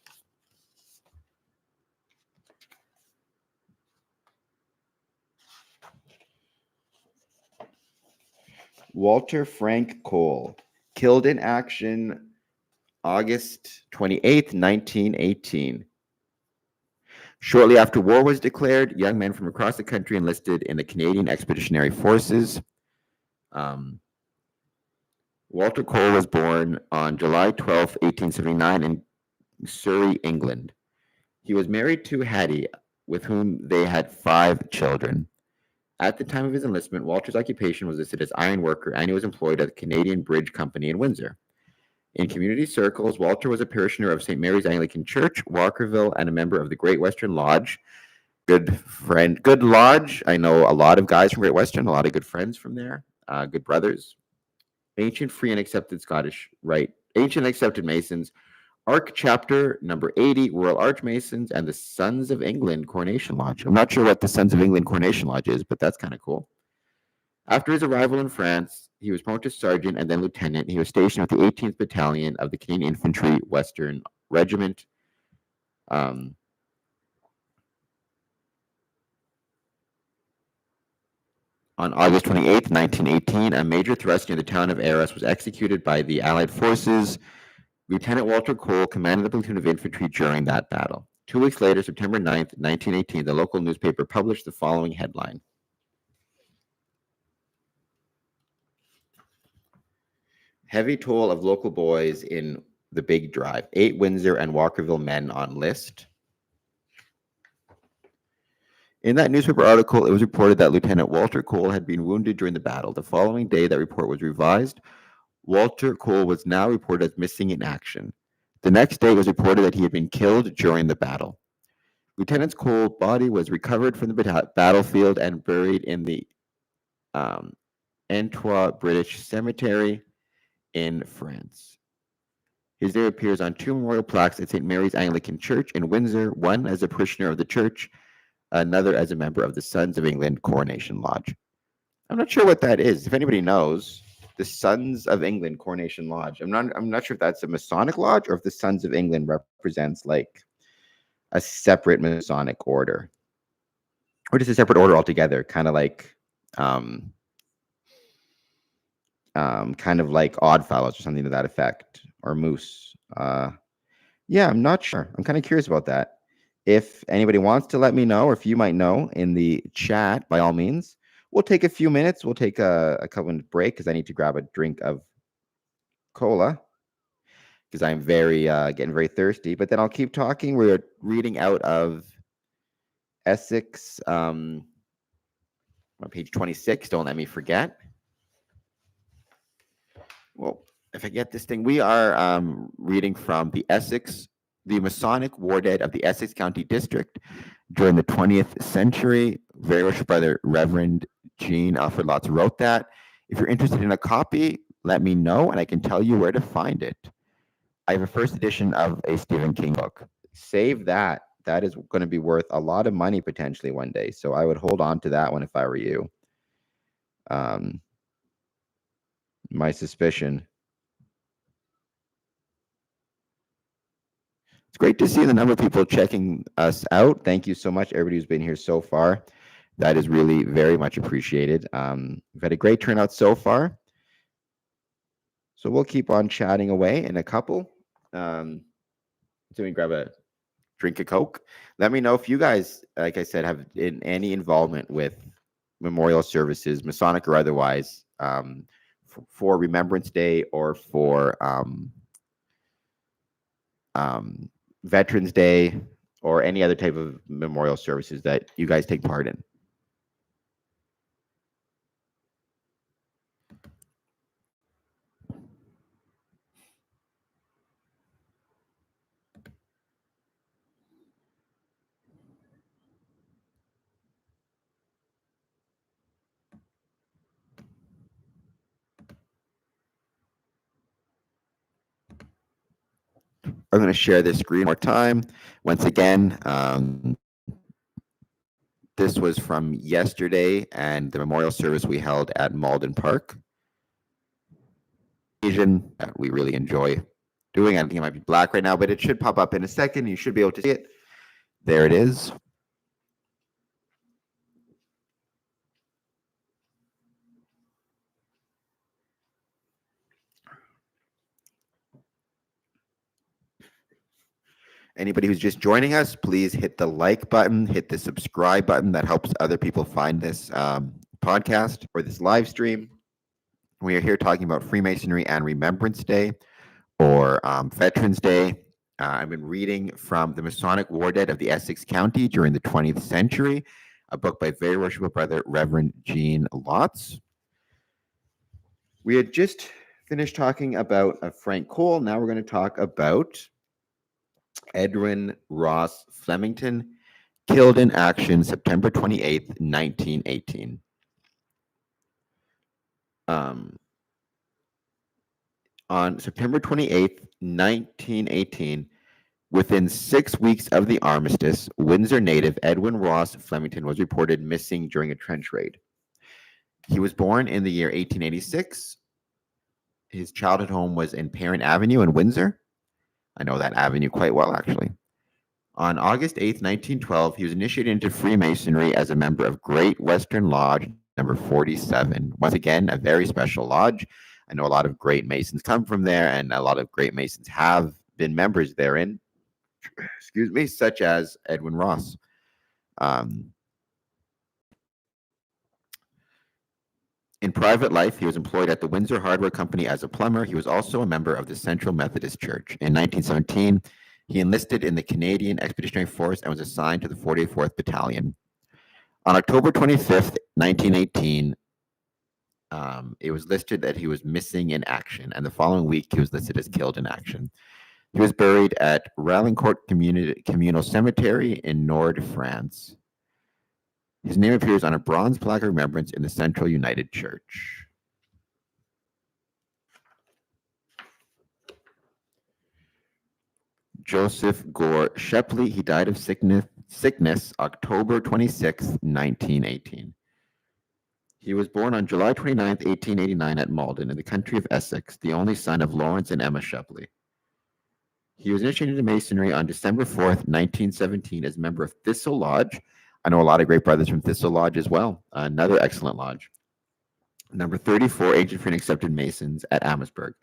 Walter Frank Cole, killed in action August 28th, 1918. Shortly after war was declared, young men from across the country enlisted in the Canadian Expeditionary Forces. Walter Cole was born on July 12, 1879 in Surrey, England. He was married to Hattie, with whom they had 5 children. At the time of his enlistment, Walter's occupation was listed as iron worker, and he was employed at the Canadian Bridge Company in Windsor. In community circles, Walter was a parishioner of St. Mary's Anglican Church, Walkerville, and a member of the Great Western Lodge. good friend, good lodge. I know a lot of guys from Great Western, a lot of good friends from there, good brothers. Ancient Free and Accepted Scottish Rite, Ancient Accepted Masons, Arch Chapter number 80, Royal Archmasons, and the Sons of England Coronation Lodge. I'm not sure what the Sons of England Coronation Lodge is, but that's kind of cool. After his arrival in France, he was promoted to sergeant and then lieutenant. He was stationed with the 18th Battalion of the Canadian Infantry Western Regiment. On August 28, 1918, a major thrust near the town of Arras was executed by the Allied forces. Lieutenant Walter Cole commanded the platoon of infantry during that battle. 2 weeks later, September 9th, 1918, the local newspaper published the following headline. Heavy toll of local boys in the Big Drive. 8 Windsor and Walkerville men on list. In that newspaper article, it was reported that Lieutenant Walter Cole had been wounded during the battle. The following day, that report was revised. Walter Cole was now reported as missing in action. The next day, it was reported that he had been killed during the battle. Lieutenant Cole's body was recovered from the battlefield and buried in the Antwerp British Cemetery in France. His name appears on 2 memorial plaques at St. Mary's Anglican Church in Windsor, one as a parishioner of the church, another as a member of the Sons of England Coronation Lodge. I'm not sure what that is. If anybody knows, the Sons of England Coronation Lodge. I'm not sure if that's a Masonic lodge or if the Sons of England represents like a separate Masonic order, or just a separate order altogether, kind of like Oddfellows or something to that effect, or Moose. Yeah, I'm not sure. I'm kind of curious about that. If anybody wants to let me know, or if you might know in the chat, by all means. We'll take a few minutes. We'll take a couple minute break because I need to grab a drink of cola because I'm getting very thirsty. But then I'll keep talking. We're reading out of Essex, on page 26. Don't let me forget. Well, if I get this thing, we are reading from the Masonic Wardhead of the Essex County District during the 20th century. Very much brother Reverend Jean Alfred Lotz wrote that. If you're interested in a copy, let me know and I can tell you where to find it. I have a first edition of a Stephen King book. Save that. That is going to be worth a lot of money potentially one day. So I would hold on to that one if I were you. My suspicion. It's great to see the number of people checking us out. Thank you so much, everybody who's been here so far. That is really very much appreciated. We've had a great turnout so far. So we'll keep on chatting away in a couple. So we grab a drink of Coke. Let me know if you guys, like I said, have any involvement with memorial services, Masonic or otherwise, for Remembrance Day or for Veterans Day or any other type of memorial services that you guys take part in. I'm going to share this screen one more time. Once again, this was from yesterday and the memorial service we held at Malden Park. Asian that we really enjoy doing. I think it might be black right now, but it should pop up in a second. You should be able to see it. There it is. Anybody who's just joining us, please hit the like button, hit the subscribe button. That helps other people find this podcast or this live stream. We are here talking about Freemasonry and Remembrance Day, or Veterans Day. I've been reading from the Masonic Wardhead of the Essex County during the 20th century, a book by very worshipful brother Reverend Jean Lotz. We had just finished talking about Frank Cole. Now we're going to talk about Edwin Ross Flemington. Killed in action September 28th, 1918. On September 28th, 1918, within 6 weeks of the armistice, Windsor native Edwin Ross Flemington was reported missing during a trench raid. He was born in the year 1886. His childhood home was in Parent Avenue in Windsor. I know that avenue quite well, actually. On August 8th, 1912, he was initiated into Freemasonry as a member of Great Western Lodge number 47. Once again, a very special lodge. I know a lot of great Masons come from there, and a lot of great Masons have been members therein, excuse me, such as Edwin Ross. In private life, he was employed at the Windsor Hardware Company as a plumber. He was also a member of the Central Methodist Church. In 1917, he enlisted in the Canadian Expeditionary Force and was assigned to the 44th Battalion. On October 25th, 1918, it was listed that he was missing in action, and the following week, he was listed as killed in action. He was buried at Ralincourt Communal Cemetery in Nord, France. His name appears on a bronze plaque of remembrance in the Central United Church. Joseph Gore Shepley, he died of sickness October 26, 1918. He was born on July 29, 1889 at Malden in the country of Essex, the only son of Lawrence and Emma Shepley. He was initiated into Masonry on December 4th, 1917 as a member of Thistle Lodge. I know a lot of great brothers from Thistle Lodge as well. Another excellent lodge. Number 34, Ancient Free and Accepted Masons at Amherstburg.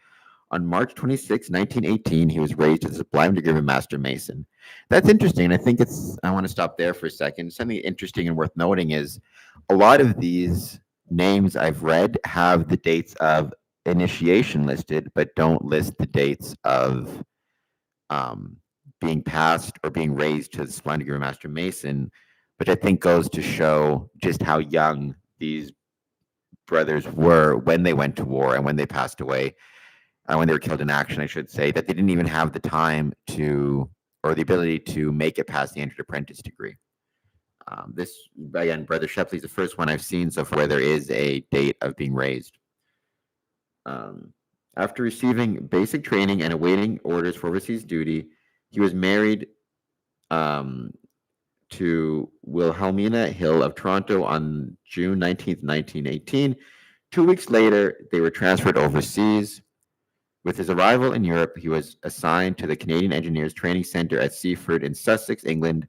On March 26, 1918, he was raised to the sublime degree of a Master Mason. That's interesting. I think I want to stop there for a second. Something interesting and worth noting is a lot of these names I've read have the dates of initiation listed, but don't list the dates of being passed or being raised to the sublime degree of a Master Mason, which I think goes to show just how young these brothers were when they went to war and when they passed away, when they were killed in action, I should say, that they didn't even have the time to, or the ability to make it past the entered apprentice degree. This, again, Brother Shepley is the first one I've seen so far where there is a date of being raised. After receiving basic training and awaiting orders for overseas duty, he was married to Wilhelmina Hill of Toronto on June 19th, 1918. 2 weeks later, they were transferred overseas. With his arrival in Europe, he was assigned to the Canadian Engineers Training Center at Seaford in Sussex, England.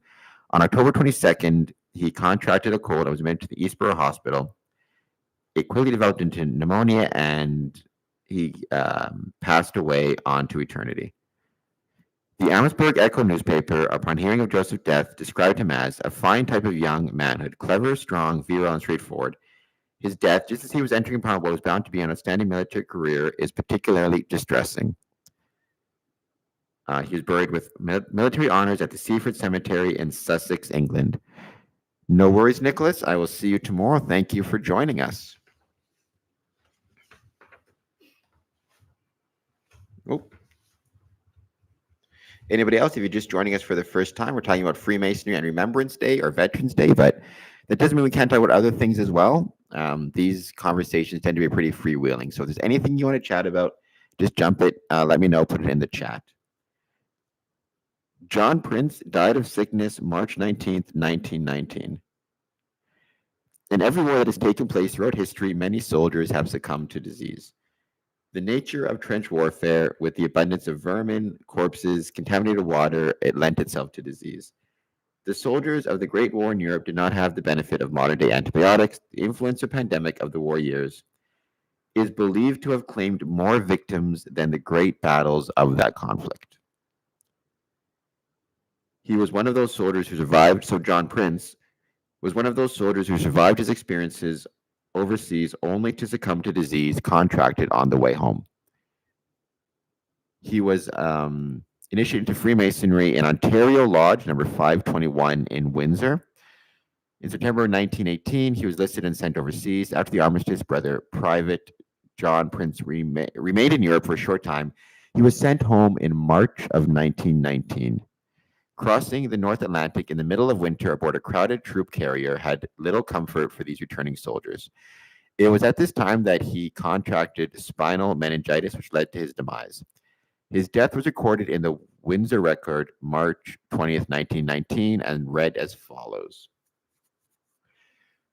On October 22nd, he contracted a cold and was admitted to the Eastborough Hospital. It quickly developed into pneumonia, and he passed away on to eternity. The Amherstburg Echo newspaper, upon hearing of Joseph's death, described him as a fine type of young manhood, clever, strong, virile, and straightforward. His death, just as he was entering upon what was bound to be an outstanding military career, is particularly distressing. He was buried with military honors at the Seaford Cemetery in Sussex, England. No worries, Nicholas. I will see you tomorrow. Thank you for joining us. Oh. Anybody else, if you're just joining us for the first time, we're talking about Freemasonry and Remembrance Day or Veterans Day, but that doesn't mean we can't talk about other things as well. These conversations tend to be pretty freewheeling. So if there's anything you want to chat about, just jump it. Let me know. Put it in the chat. John Prince died of sickness March 19th, 1919. In every war that has taken place throughout history, many soldiers have succumbed to disease. The nature of trench warfare, with the abundance of vermin, corpses, contaminated water, it lent itself to disease. The soldiers of the Great War in Europe did not have the benefit of modern-day antibiotics. The influenza pandemic of the war years is believed to have claimed more victims than the great battles of that conflict. He was one of those soldiers who survived, so John Prince was one of those soldiers who survived his experiences overseas only to succumb to disease contracted on the way home. He was initiated into Freemasonry in Ontario Lodge number 521 in Windsor. In September 1918, he was listed and sent overseas. After the armistice, Brother Private John Prince remained in Europe for a short time. He was sent home in March of 1919. Crossing the North Atlantic in the middle of winter aboard a crowded troop carrier had little comfort for these returning soldiers. It was at this time that he contracted spinal meningitis, which led to his demise. His death was recorded in the Windsor Record, March 20th, 1919, and read as follows.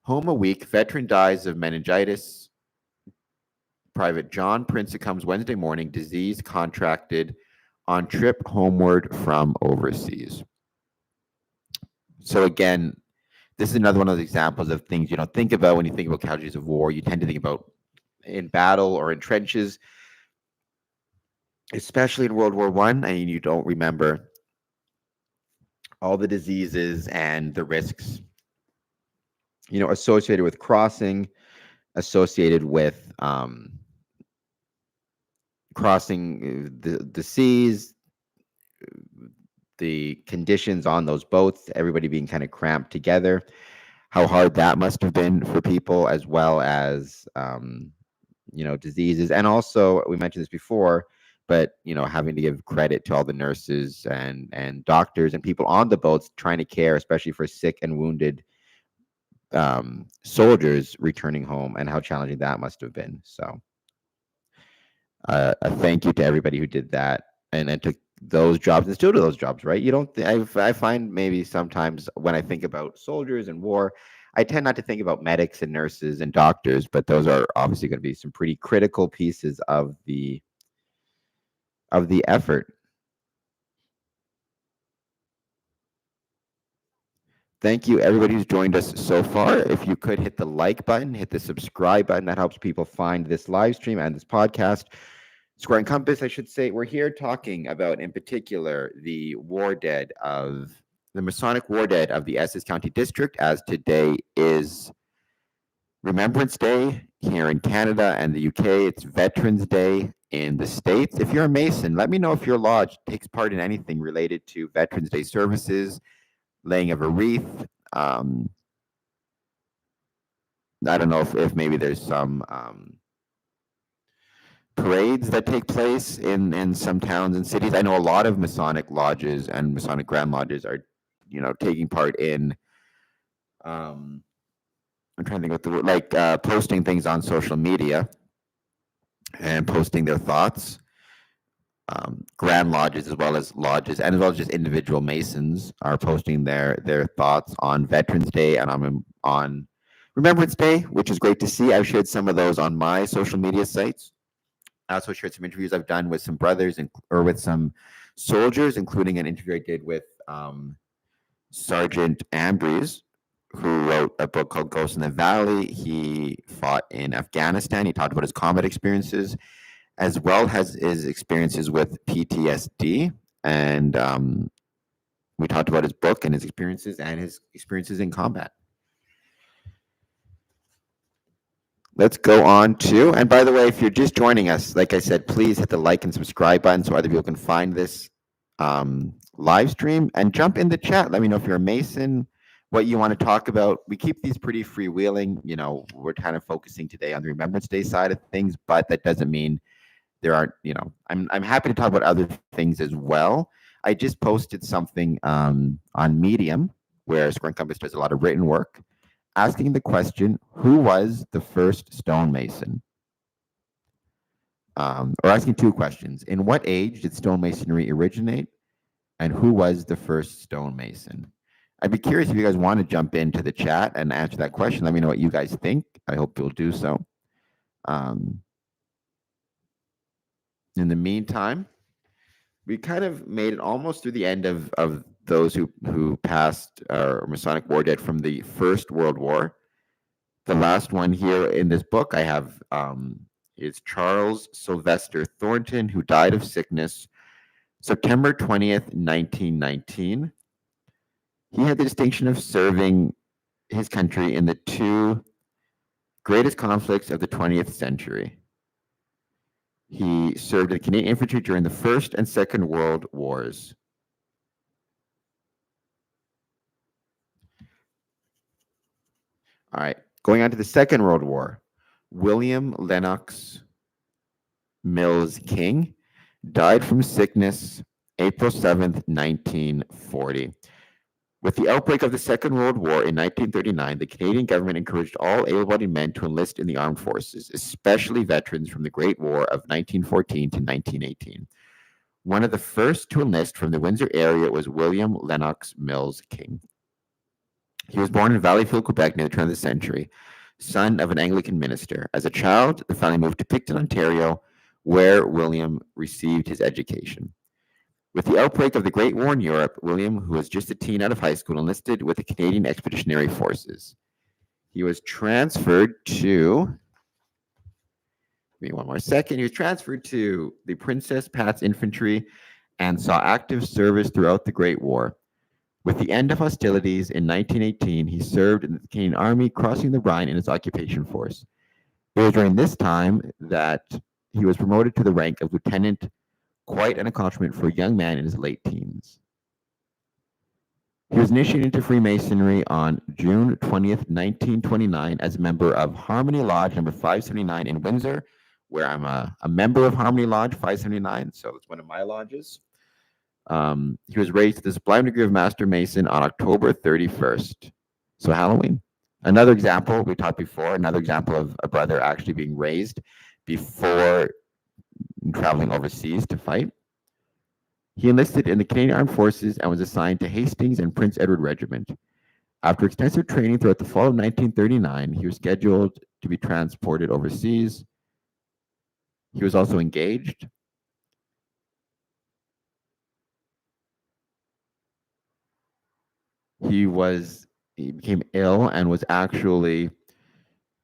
Home a week, veteran dies of meningitis. Private John Prince succumbs Wednesday morning, disease contracted on trip homeward from overseas. So again, this is another one of those examples of things you don't think about when you think about casualties of war. You tend to think about in battle or in trenches, especially in World War I, and you don't remember all the diseases and the risks, associated with crossing, associated with crossing the seas, the conditions on those boats, everybody being kind of cramped together, how hard that must have been for people, as well as diseases. And also, we mentioned this before, but having to give credit to all the nurses and doctors and people on the boats trying to care, especially for sick and wounded soldiers returning home, and how challenging that must have been. So a thank you to everybody who did that and took those jobs and still do those jobs, right? You don't. I find maybe sometimes when I think about soldiers and war, I tend not to think about medics and nurses and doctors, but those are obviously going to be some pretty critical pieces of the effort. Thank you, everybody who's joined us so far. If you could hit the like button, hit the subscribe button, that helps people find this live stream and this podcast. Square and Compass, I should say. We're here talking about, in particular, the Masonic war dead of the Essex County District, as today is Remembrance Day here in Canada and the UK. It's Veterans Day in the States. If you're a Mason, let me know if your lodge takes part in anything related to Veterans Day services, laying of a wreath. I don't know if maybe there's some parades that take place in some towns and cities. I know a lot of Masonic lodges and Masonic Grand Lodges are, taking part in. I'm trying to think what the word, posting things on social media and posting their thoughts. Grand lodges, as well as lodges, and as well as just individual Masons, are posting their thoughts on Veterans Day and on Remembrance Day, which is great to see. I've shared some of those on my social media sites. I also shared some interviews I've done with some brothers or with some soldiers, including an interview I did with Sergeant Ambrose, who wrote a book called Ghosts in the Valley. He fought in Afghanistan. He talked about his combat experiences, as well as his experiences with PTSD. And we talked about his book and his experiences in combat. Let's go on to, and by the way, if you're just joining us, like I said, please hit the like and subscribe button so other people can find this live stream, and jump in the chat. Let me know if you're a Mason, what you want to talk about. We keep these pretty freewheeling. We're kind of focusing today on the Remembrance Day side of things, but that doesn't mean there aren't, I'm happy to talk about other things as well. I just posted something on Medium, where Square and Compass does a lot of written work, asking the question, who was the first stonemason? Or asking two questions. In what age did stonemasonry originate? And who was the first stonemason? I'd be curious if you guys want to jump into the chat and answer that question. Let me know what you guys think. I hope you'll do so. In the meantime, we kind of made it almost through the end of those who passed or Masonic war dead from the First World War. The last one here in this book I have is Charles Sylvester Thornton, who died of sickness September 20th, 1919. He had the distinction of serving his country in the two greatest conflicts of the 20th century. He served in Canadian infantry during the First and Second World Wars. All right, going on to the Second World War. William Lennox Mills King died from sickness April 7th, 1940. With the outbreak of the Second World War in 1939, the Canadian government encouraged all able-bodied men to enlist in the armed forces, especially veterans from the Great War of 1914 to 1918. One of the first to enlist from the Windsor area was William Lennox Mills King. He was born in Valleyfield, Quebec near the turn of the century, son of an Anglican minister. As a child, the family moved to Picton, Ontario, where William received his education. With the outbreak of the Great War in Europe, William, who was just a teen out of high school, enlisted with the Canadian Expeditionary Forces. He was transferred to, give me one more second, he was transferred to the Princess Pat's Infantry and saw active service throughout the Great War. With the end of hostilities in 1918, he served in the Canadian Army, crossing the Rhine in its occupation force. It was during this time that he was promoted to the rank of lieutenant, quite an accomplishment for a young man in his late teens. He was initiated into Freemasonry on June 20th, 1929, as a member of Harmony Lodge number 579 in Windsor, where I'm a member of Harmony Lodge 579, so it's one of my lodges. He was raised to the sublime degree of Master Mason on October 31st, so Halloween. Another example we taught before, another example of a brother actually being raised before traveling overseas to fight. He enlisted in the Canadian Armed Forces and was assigned to Hastings and Prince Edward Regiment. After extensive training throughout the fall of 1939, he was scheduled to be transported overseas. He was also engaged. He became ill and was actually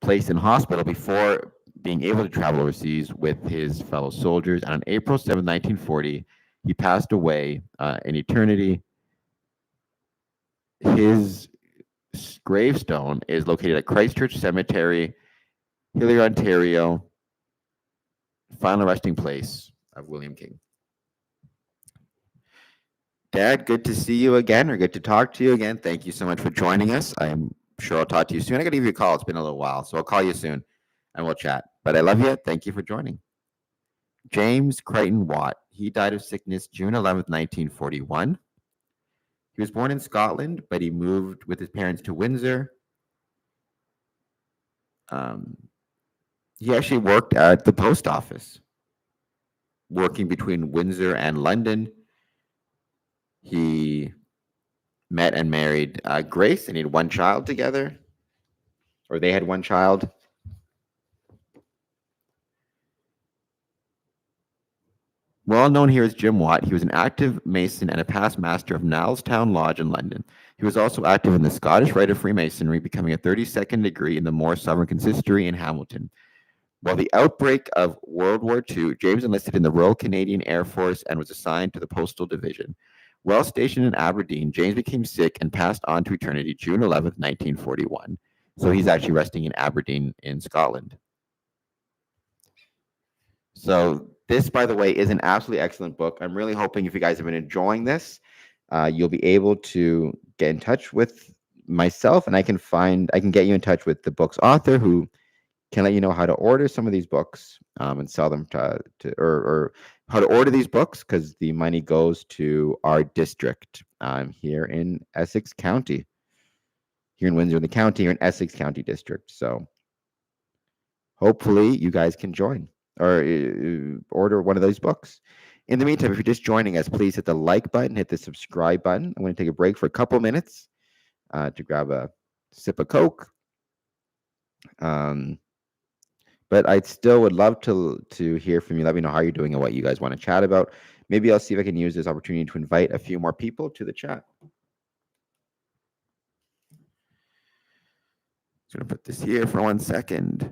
placed in hospital before being able to travel overseas with his fellow soldiers. And on April 7, 1940, he passed away in eternity. His gravestone is located at Christchurch Cemetery, Hillier, Ontario, final resting place of William King. Dad, good to see you again, or good to talk to you again. Thank you so much for joining us. I'm sure I'll talk to you soon. I got to give you a call. It's been a little while, so I'll call you soon and we'll chat. But I love you. Thank you for joining. James Crichton Watt. He died of sickness June 11th, 1941. He was born in Scotland, but he moved with his parents to Windsor. He actually worked at the post office, working between Windsor and London. He met and married Grace, and he had one child together, or they had one child. Well known here as Jim Watt, he was an active Mason and a past master of Nalstown Lodge in London. He was also active in the Scottish Rite of Freemasonry, becoming a 32nd degree in the More Sovereign Consistory in Hamilton. While the outbreak of World War II, James enlisted in the Royal Canadian Air Force and was assigned to the Postal Division. While stationed in Aberdeen, James became sick and passed on to eternity June 11th, 1941. So he's actually resting in Aberdeen in Scotland. So this, by the way, is an absolutely excellent book. I'm really hoping if you guys have been enjoying this, you'll be able to get in touch with myself, and I can get you in touch with the book's author, who can let you know how to order some of these books and sell them or how to order these books, because the money goes to our district here in Essex County, here in Windsor in the county, here in Essex County District. So hopefully you guys can join or order one of those books. In the meantime, if you're just joining us, please hit the like button, hit the subscribe button. I'm going to take a break for a couple minutes to grab a sip of Coke. But I still would love to hear from you. Let me know how you're doing and what you guys want to chat about. Maybe I'll see if I can use this opportunity to invite a few more people to the chat. Just going to put this here for 1 second.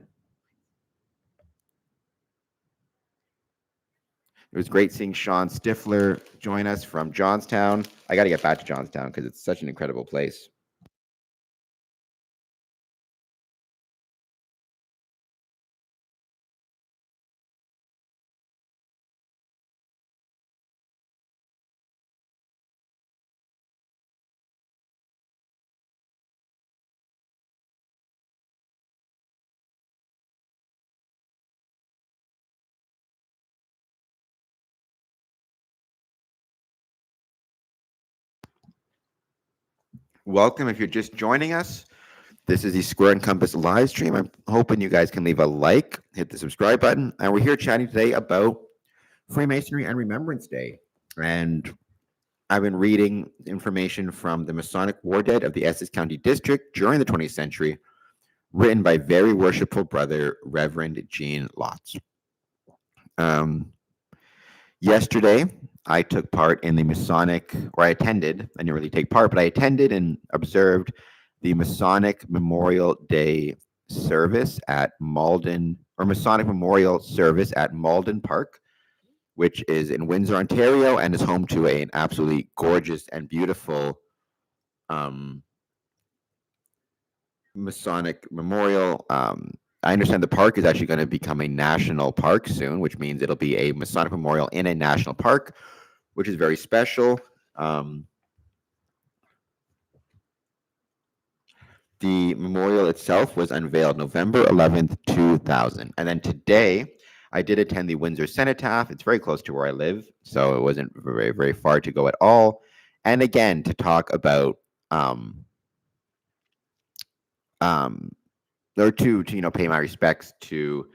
It was great seeing Sean Stifler join us from Johnstown. I got to get back to Johnstown because it's such an incredible place. Welcome if you're just joining us. This is the Square and Compass live stream. I'm hoping you guys can leave a like, hit the subscribe button. And we're here chatting today about Freemasonry and Remembrance Day. And I've been reading information from the Masonic War Dead of the Essex County District during the 20th century, written by very worshipful brother, Reverend Gene Lotz. Yesterday, I took part in the Masonic, or I attended, I didn't really take part, but I attended and observed the Masonic Memorial Day service at Malden, or Masonic Memorial Service at Malden Park, which is in Windsor, Ontario, and is home to an absolutely gorgeous and beautiful Masonic Memorial. I understand the park is actually going to become a national park soon, which means it'll be a Masonic Memorial in a national park, which is very special. The memorial itself was unveiled November 11th, 2000. And then today, I did attend the Windsor Cenotaph. It's very close to where I live, so it wasn't very, very far to go at all. And again, to talk about or to pay my respects to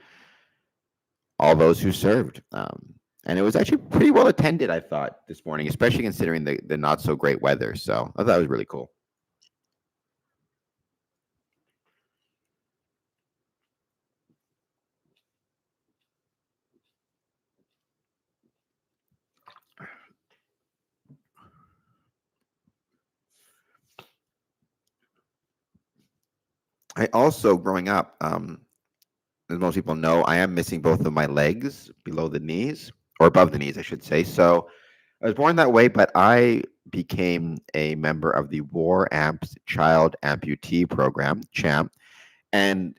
all those who served. And it was actually pretty well attended, I thought, this morning, especially considering the not so great weather. So I thought it was really cool. I also, growing up, as most people know, I am missing both of my legs below the knees, or above the knees, I should say. So I was born that way, but I became a member of the War Amps Child Amputee Program, CHAMP. And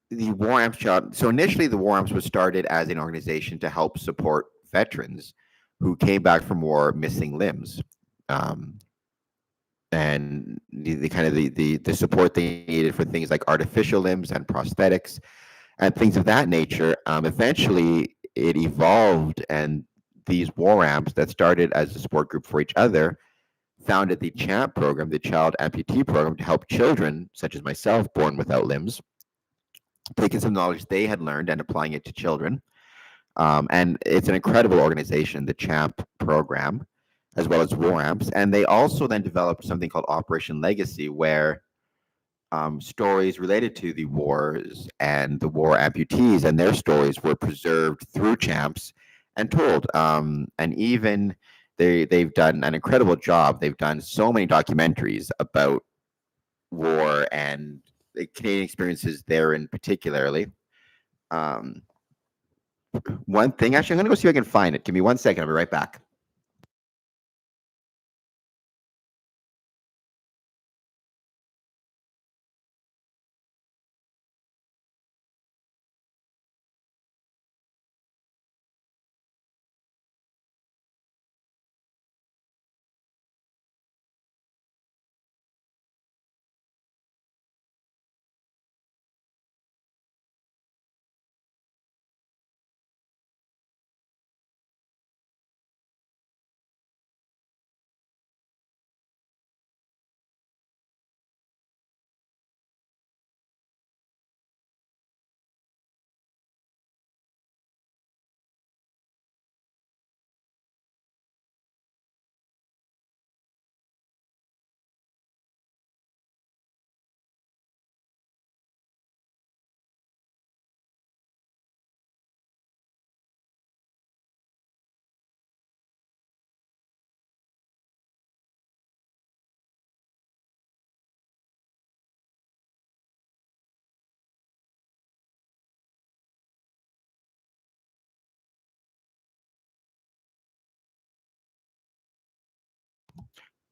the War Amps Child, so initially the War Amps was started as an organization to help support veterans who came back from war missing limbs. And the kind of the support they needed for things like artificial limbs and prosthetics and things of that nature. Eventually, it evolved, and these war amps that started as a support group for each other founded the CHAMP program, the Child Amputee Program, to help children, such as myself, born without limbs, taking some knowledge they had learned and applying it to children. And it's an incredible organization, the CHAMP program, as well as War Amps. And they also then developed something called Operation Legacy, where stories related to the wars and the war amputees and their stories were preserved through CHAMPs and told. And even they've done an incredible job. They've done so many documentaries about war and the Canadian experiences therein particularly. One thing, actually, I'm going to go see if I can find it. Give me 1 second. I'll be right back.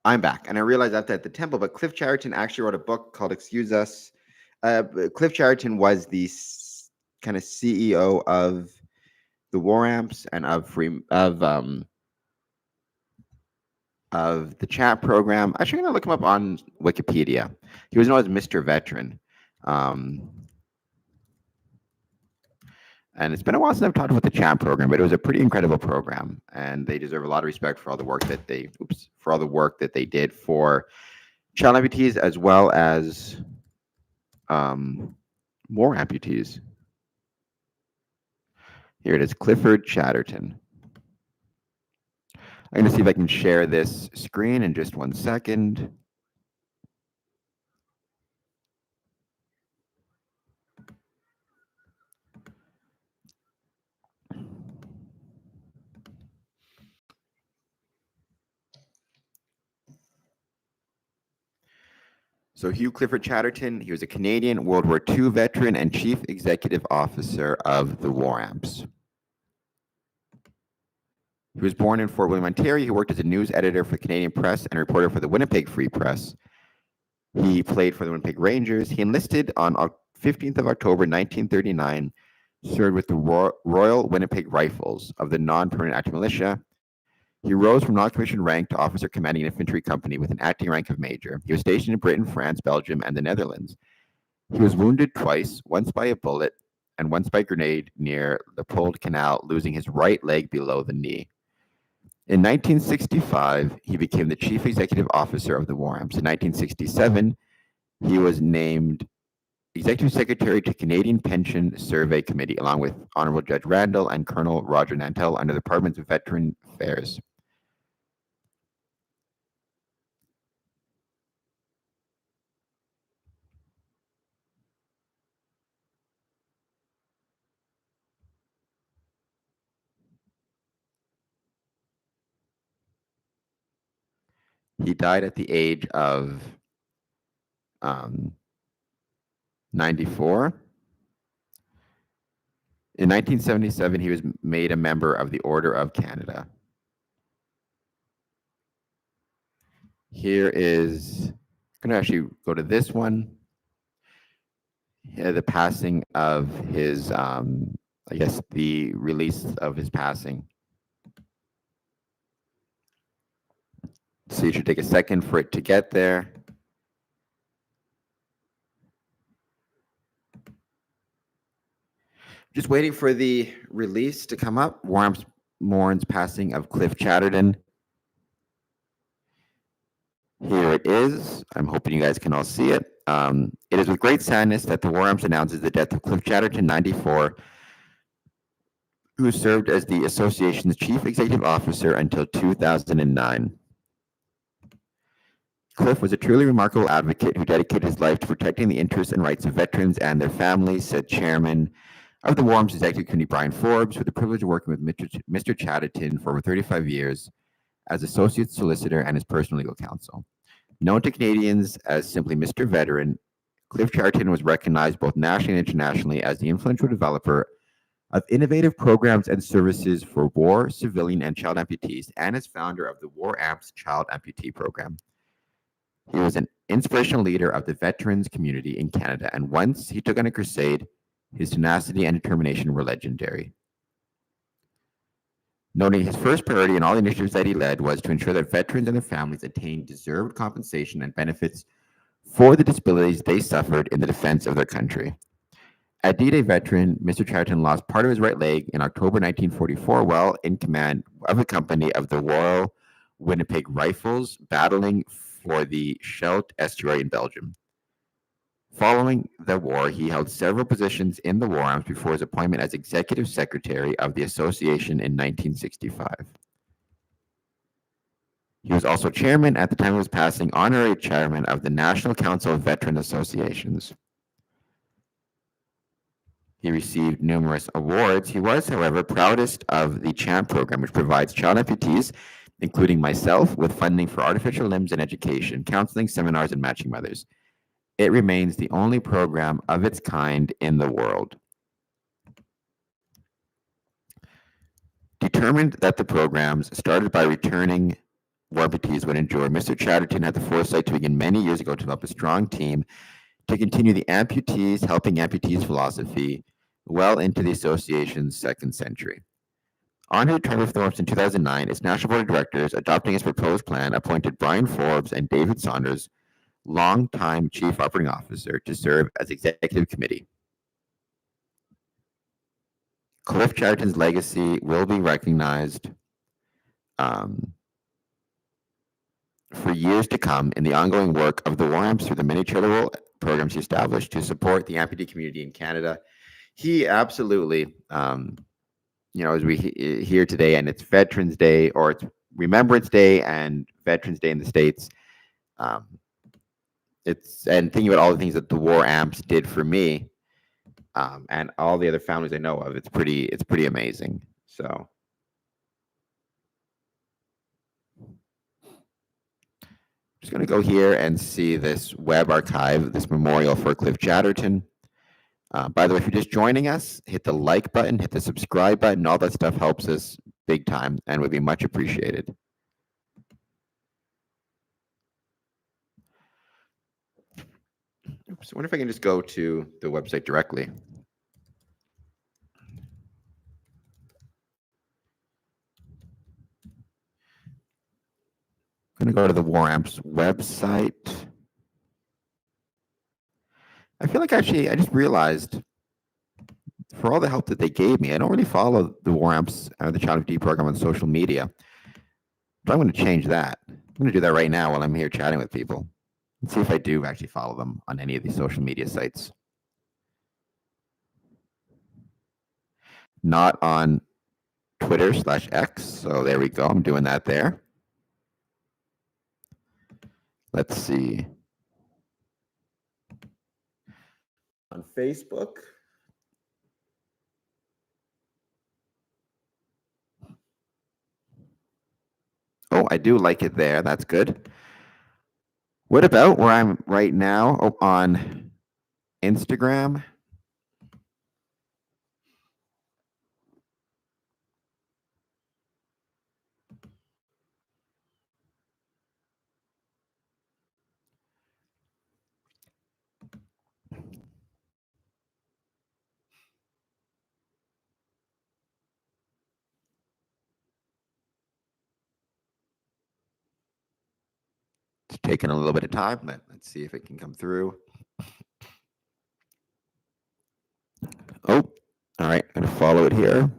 I'm back, and I realized after at the temple, but Cliff Chadderton actually wrote a book called "Excuse Us." Cliff Chadderton was the kind of CEO of the War Amps and of the chat program. Actually, I'm gonna look him up on Wikipedia. He was known as Mr. Veteran. And it's been a while since I've talked about the chat program, but it was a pretty incredible program, and they deserve a lot of respect for all the work that they did for child amputees as well as more amputees. Here it is, Clifford Chadderton. I'm going to see if I can share this screen in just 1 second. So Hugh Clifford Chadderton, he was a Canadian World War II veteran and Chief Executive Officer of the War Amps. He was born in Fort William, Ontario. He worked as a news editor for the Canadian Press and a reporter for the Winnipeg Free Press. He played for the Winnipeg Rangers. He enlisted on 15th of October, 1939, served with the Royal Winnipeg Rifles of the non-permanent active militia. He rose from non-commissioned rank to officer commanding an infantry company with an acting rank of major. He was stationed in Britain, France, Belgium, and the Netherlands. He was wounded twice, once by a bullet and once by a grenade near the Leopold Canal, losing his right leg below the knee. In 1965, he became the chief executive officer of the War Amps. In 1967, he was named executive secretary to Canadian Pension Survey Committee, along with Honorable Judge Randall and Colonel Roger Nantel under the Department of Veteran Affairs. He died at the age of 94. In 1977, he was made a member of the Order of Canada. Here is, I'm going to actually go to this one. The passing of his, I guess the release of his passing. So you should take a second for it to get there. Just waiting for the release to come up. War Amps mourns passing of Cliff Chadderton. Here it is. I'm hoping you guys can all see it. It is with great sadness that the War Amps announces the death of Cliff Chadderton, 94, who served as the association's chief executive officer until 2009. Cliff was a truly remarkable advocate who dedicated his life to protecting the interests and rights of veterans and their families, said Chairman of the War Amps Executive Committee Brian Forbes, with the privilege of working with Mr. Chadderton for over 35 years as associate solicitor and his personal legal counsel. Known to Canadians as simply Mr. Veteran, Cliff Chadderton was recognized both nationally and internationally as the influential developer of innovative programs and services for war, civilian, and child amputees, and as founder of the War Amps Child Amputee Program. He was an inspirational leader of the veterans community in Canada, and once he took on a crusade, his tenacity and determination were legendary. Noting his first priority in all the initiatives that he led was to ensure that veterans and their families attained deserved compensation and benefits for the disabilities they suffered in the defense of their country. A D-Day veteran, Mr. Chadderton lost part of his right leg in October 1944 while in command of a company of the Royal Winnipeg Rifles battling for the Scheldt estuary in Belgium. Following the war, he held several positions in the War Amps before his appointment as executive secretary of the association in 1965. He was also chairman at the time of his passing, honorary chairman of the National Council of Veteran Associations. He received numerous awards. He was, however, proudest of the CHAMP program, which provides child amputees, including myself, with funding for artificial limbs and education, counseling, seminars, and matching mothers. It remains the only program of its kind in the world. Determined that the programs started by returning war amputees would endure, Mr. Chadderton had the foresight to begin many years ago to develop a strong team to continue the amputees helping amputees philosophy well into the association's second century. On his return with the War Amps in 2009, its National Board of Directors, adopting its proposed plan, appointed Brian Forbes and David Saunders, longtime Chief Operating Officer, to serve as Executive Committee. Cliff Chadderton's legacy will be recognized for years to come in the ongoing work of the War Amps through the many charitable programs he established to support the amputee community in Canada. He absolutely, as we hear today, and it's Veterans Day, or it's Remembrance Day and Veterans Day in the States. And thinking about all the things that the War Amps did for me, and all the other families I know of, it's pretty amazing. So. Just going to go here and see this web archive, this memorial for Cliff Chadderton. By the way, if you're just joining us, hit the like button, hit the subscribe button. All that stuff helps us big time and would be much appreciated. Oops, I wonder if I can just go to the website directly. I'm going to go to the War Amps website. I feel like actually, I just realized for all the help that they gave me, I don't really follow the War Amps or the Child of D program on social media. But I'm going to change that. I'm going to do that right now while I'm here chatting with people. Let's see if I do actually follow them on any of these social media sites. Not on Twitter/X. So there we go. I'm doing that there. Let's see. On Facebook. Oh, I do like it there. That's good. What about where I'm right now? Oh, on Instagram. It's taking a little bit of time, but let's see if it can come through. Oh, all right. I'm going to follow it here.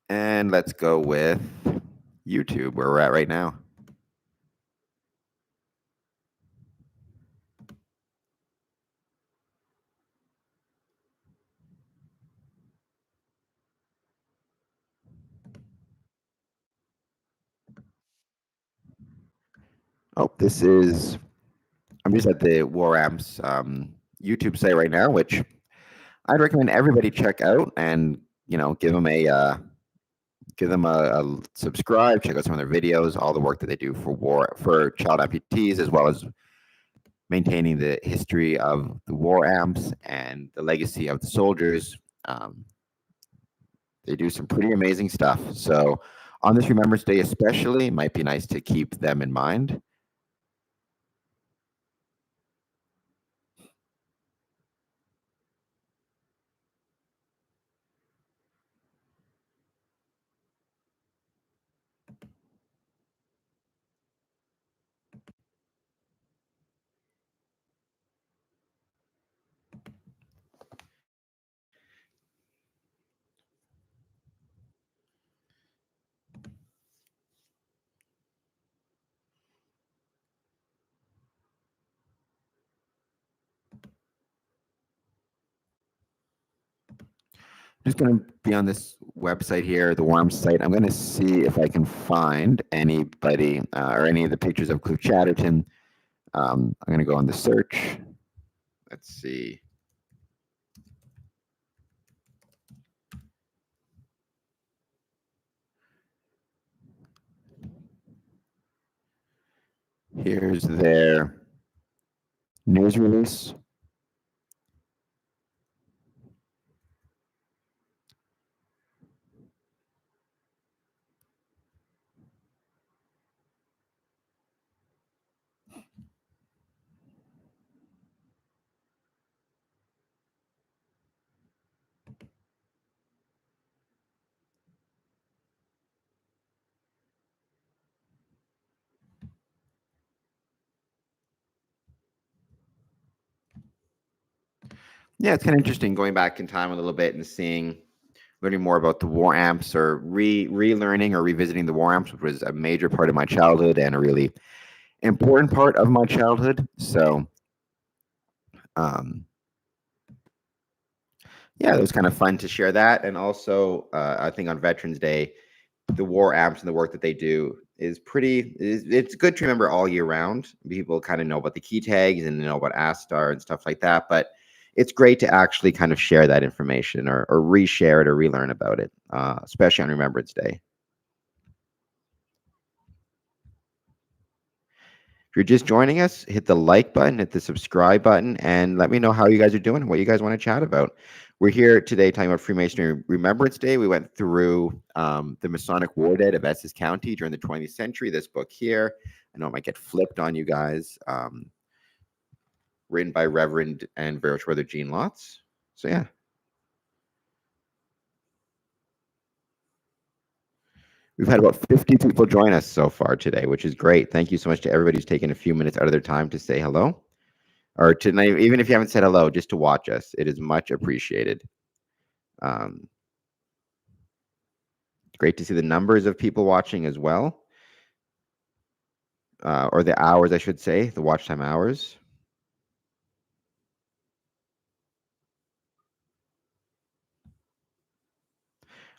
And let's go with YouTube, where we're at right now. Oh, this is, I'm just at the War Amps YouTube site right now, which I'd recommend everybody check out and, give them a subscribe, check out some of their videos, all the work that they do for child amputees, as well as maintaining the history of the War Amps and the legacy of the soldiers. They do some pretty amazing stuff. So on this Remembrance Day especially, it might be nice to keep them in mind. Just going to be on this website here, the War Amps site. I'm going to see if I can find anybody or any of the pictures of Cliff Chadderton. I'm going to go on the search. Let's see. Here's their news release. Yeah, it's kind of interesting going back in time a little bit and seeing learning more about the war amps, or relearning or revisiting the war amps, which was a major part of my childhood and a really important part of my childhood. So, um, yeah, it was kind of fun to share that. And also, I think on Veterans Day, the war amps and the work that they do is it's good to remember all year round. People kind of know about the key tags and know about ASTAR and stuff like that, but it's great to actually kind of share that information, or reshare it or relearn about it, especially on Remembrance Day. If you're just joining us, hit the like button, hit the subscribe button, and let me know how you guys are doing and what you guys want to chat about. We're here today talking about Freemasonry Remembrance Day. We went through the Masonic War Dead of Essex County during the 20th century. This book here, I know it might get flipped on you guys, written by Reverend and Very Brother Gene Lotz. So yeah. We've had about 50 people join us so far today, which is great. Thank you so much to everybody who's taken a few minutes out of their time to say hello. Or tonight, even if you haven't said hello, just to watch us. It is much appreciated. Great to see the numbers of people watching as well, or the hours, I should say, the watch time hours.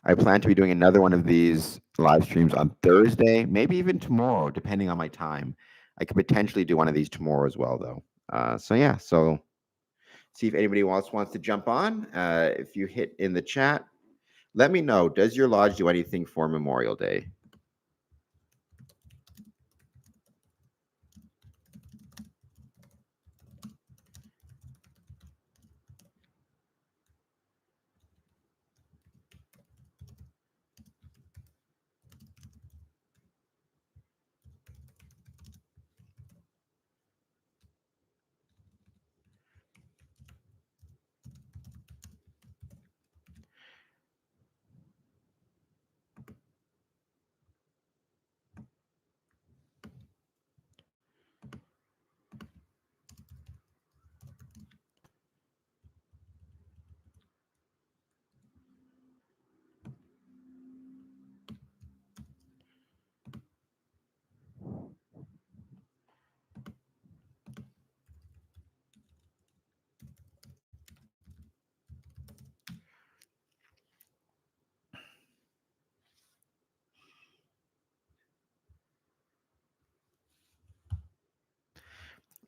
I plan to be doing another one of these live streams on Thursday, maybe even tomorrow, depending on my time. I could potentially do one of these tomorrow as well, though. So yeah, so see if anybody else wants to jump on. If you hit in the chat, let me know. Does your lodge do anything for Memorial Day?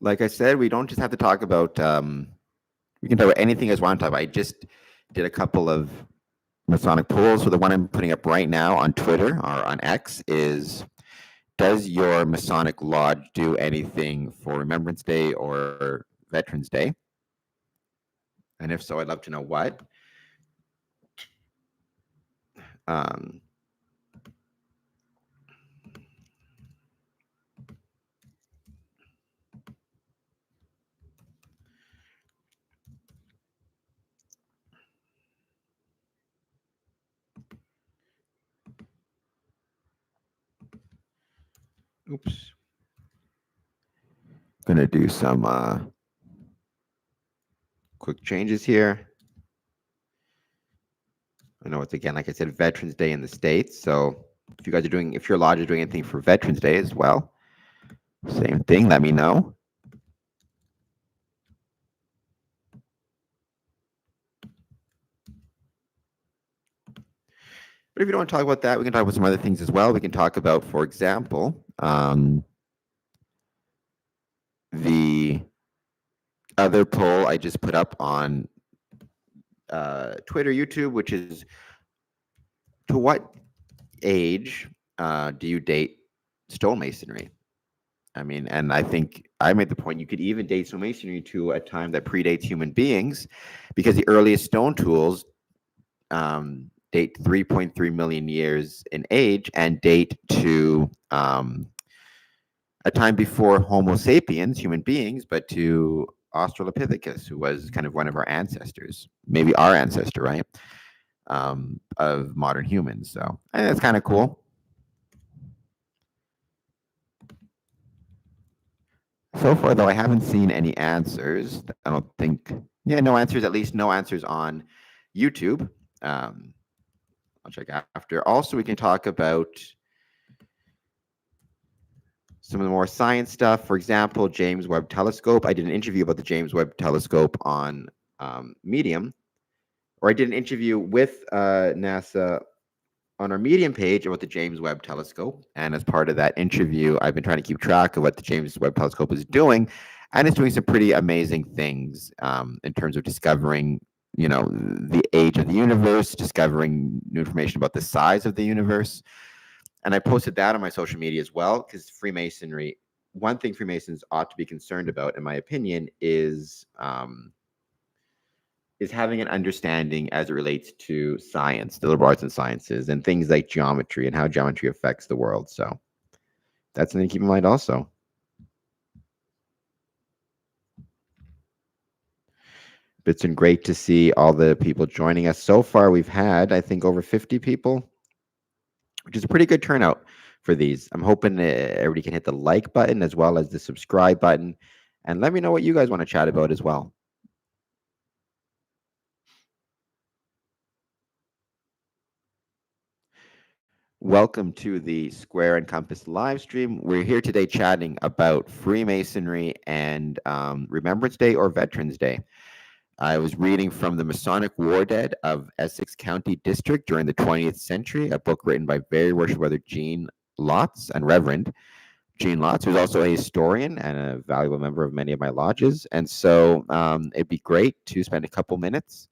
Like I said, we don't just have to talk about, we can talk about anything as one time. I just did a couple of Masonic polls. So the one I'm putting up right now on Twitter or on X is, does your Masonic Lodge do anything for Remembrance Day or Veterans Day? And if so, I'd love to know what. Oops. Gonna do some quick changes here. I know it's, again, like I said, Veterans Day in the States. So if you guys are doing, if your lodge is doing anything for Veterans Day as well, same thing, let me know. But if you don't want to talk about that, we can talk about some other things as well. We can talk about, for example, the other poll I just put up on Twitter, YouTube, which is, to what age do you date stonemasonry? I mean, and I think I made the point you could even date stonemasonry to a time that predates human beings, because the earliest stone tools date 3.3 million years in age and date to a time before Homo sapiens, human beings, but to Australopithecus, who was kind of one of our ancestors, maybe our ancestor, right, of modern humans. So that's kind of cool. So far, though, I haven't seen any answers. I don't think, yeah, no answers, at least no answers on YouTube. I'll check after. Also, we can talk about some of the more science stuff. For example, James Webb Telescope. I did an interview about the James Webb Telescope on Medium, or I did an interview with NASA on our Medium page about the James Webb Telescope. And as part of that interview, I've been trying to keep track of what the James Webb Telescope is doing, and it's doing some pretty amazing things in terms of discovering, the age of the universe, discovering new information about the size of the universe. And I posted that on my social media as well, because Freemasonry, one thing Freemasons ought to be concerned about, in my opinion, is having an understanding as it relates to science, the liberal arts and sciences, and things like geometry and how geometry affects the world. So that's something to keep in mind also. It's been great to see all the people joining us. So far, we've had, I think, over 50 people, which is a pretty good turnout for these. I'm hoping everybody can hit the like button as well as the subscribe button. And let me know what you guys want to chat about as well. Welcome to the Square and Compass live stream. We're here today chatting about Freemasonry and Remembrance Day or Veterans Day. I was reading from the Masonic War Dead of Essex County District during the 20th century, a book written by Very Worshipful Brother Gene Lotz and Reverend Gene Lotz, who's also a historian and a valuable member of many of my lodges. And so it'd be great to spend a couple minutes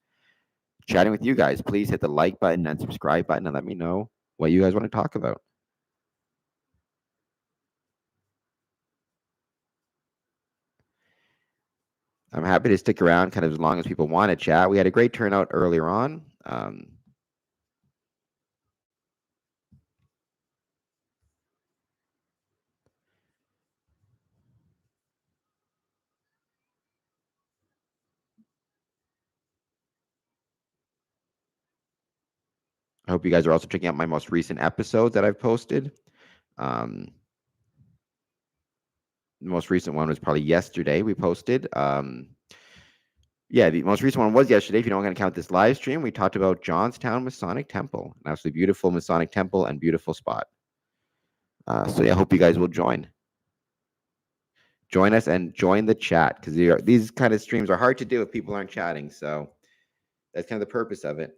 chatting with you guys. Please hit the like button and subscribe button and let me know what you guys want to talk about. I'm happy to stick around kind of as long as people want to chat. We had a great turnout earlier on. I hope you guys are also checking out my most recent episodes that I've posted. The most recent one was probably yesterday we posted. Yeah, the most recent one was yesterday. If you don't want to count this live stream, we talked about Johnstown Masonic Temple, an absolutely beautiful Masonic temple and beautiful spot. So yeah, I hope you guys will join. Join us and join the chat, because these kind of streams are hard to do if people aren't chatting. So that's kind of the purpose of it.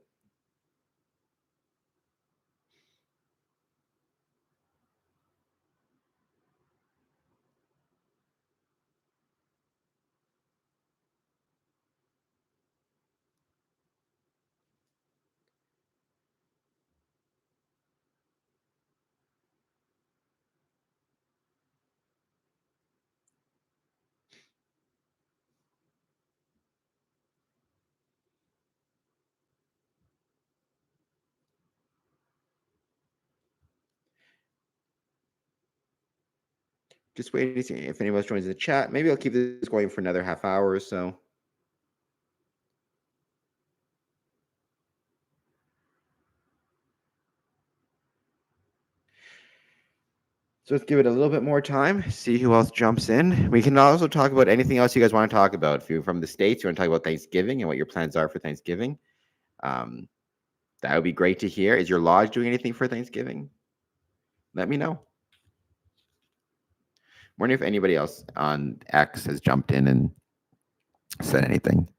Just waiting to see if anyone else joins the chat. Maybe I'll keep this going for another half hour or so. So let's give it a little bit more time, see who else jumps in. We can also talk about anything else you guys want to talk about. If you're from the States, you want to talk about Thanksgiving and what your plans are for Thanksgiving, that would be great to hear. Is your lodge doing anything for Thanksgiving? Let me know. Wondering if anybody else on X has jumped in and said anything.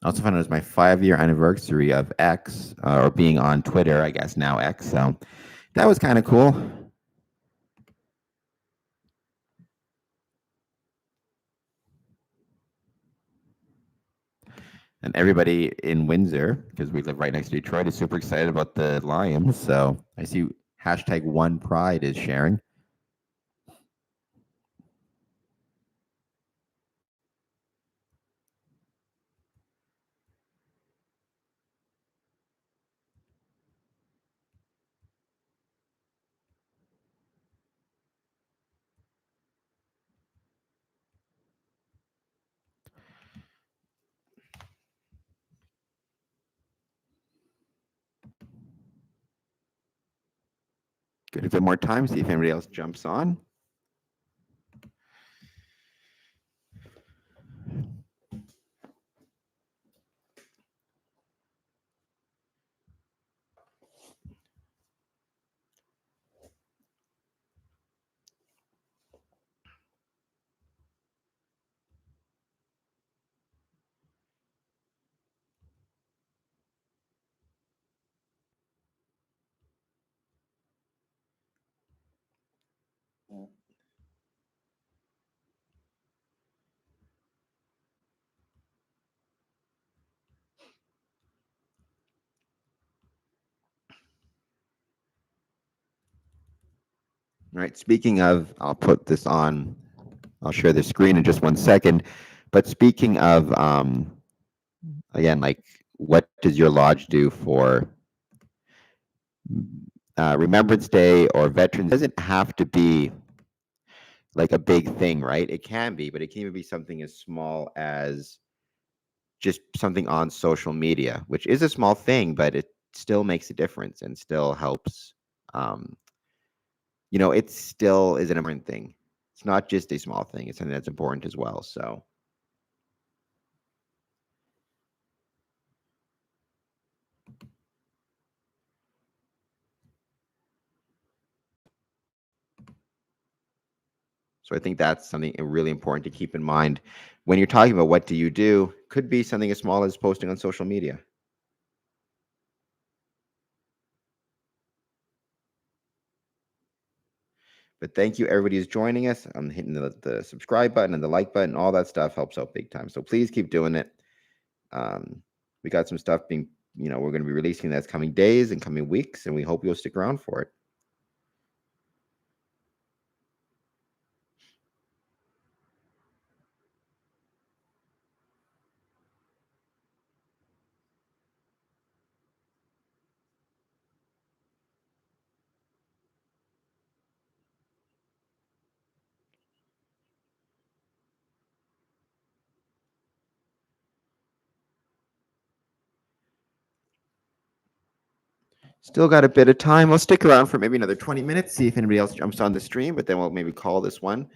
I also found it was my 5-year anniversary of X, or being on Twitter, I guess now X. So that was kind of cool. And everybody in Windsor, because we live right next to Detroit, is super excited about the Lions. So I see hashtag One Pride is sharing. Give it a bit more time, see if anybody else jumps on. All right, speaking of, I'll put this on, I'll share the screen in just 1 second. But speaking of, again, like, what does your lodge do for Remembrance Day or Veterans? It doesn't have to be like a big thing, right? It can be, but it can even be something as small as just something on social media, which is a small thing, but it still makes a difference and still helps. Um, it still is an important thing. It's not just a small thing, it's something that's important as well. So I think that's something really important to keep in mind when you're talking about what do you do. Could be something as small as posting on social media. But thank you, everybody who's joining us. I'm hitting the subscribe button and the like button. All that stuff helps out big time. So please keep doing it. We got some stuff being, we're going to be releasing that's coming days and coming weeks, and we hope you'll stick around for it. Still got a bit of time. We'll stick around for maybe another 20 minutes, see if anybody else jumps on the stream, but then we'll maybe call this one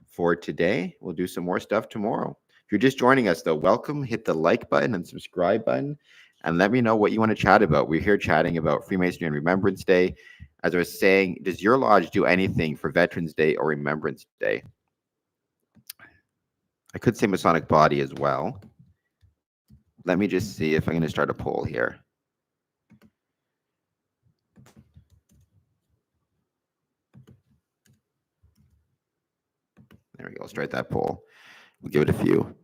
for today. We'll do some more stuff tomorrow. If you're just joining us, though, welcome. Hit the like button and subscribe button, and let me know what you want to chat about. We're here chatting about Freemasonry and Remembrance Day. As I was saying, does your lodge do anything for Veterans Day or Remembrance Day? I could say Masonic Body as well. Let me just see if I'm going to start a poll here. There we go. Let's start that poll. We'll give it a few.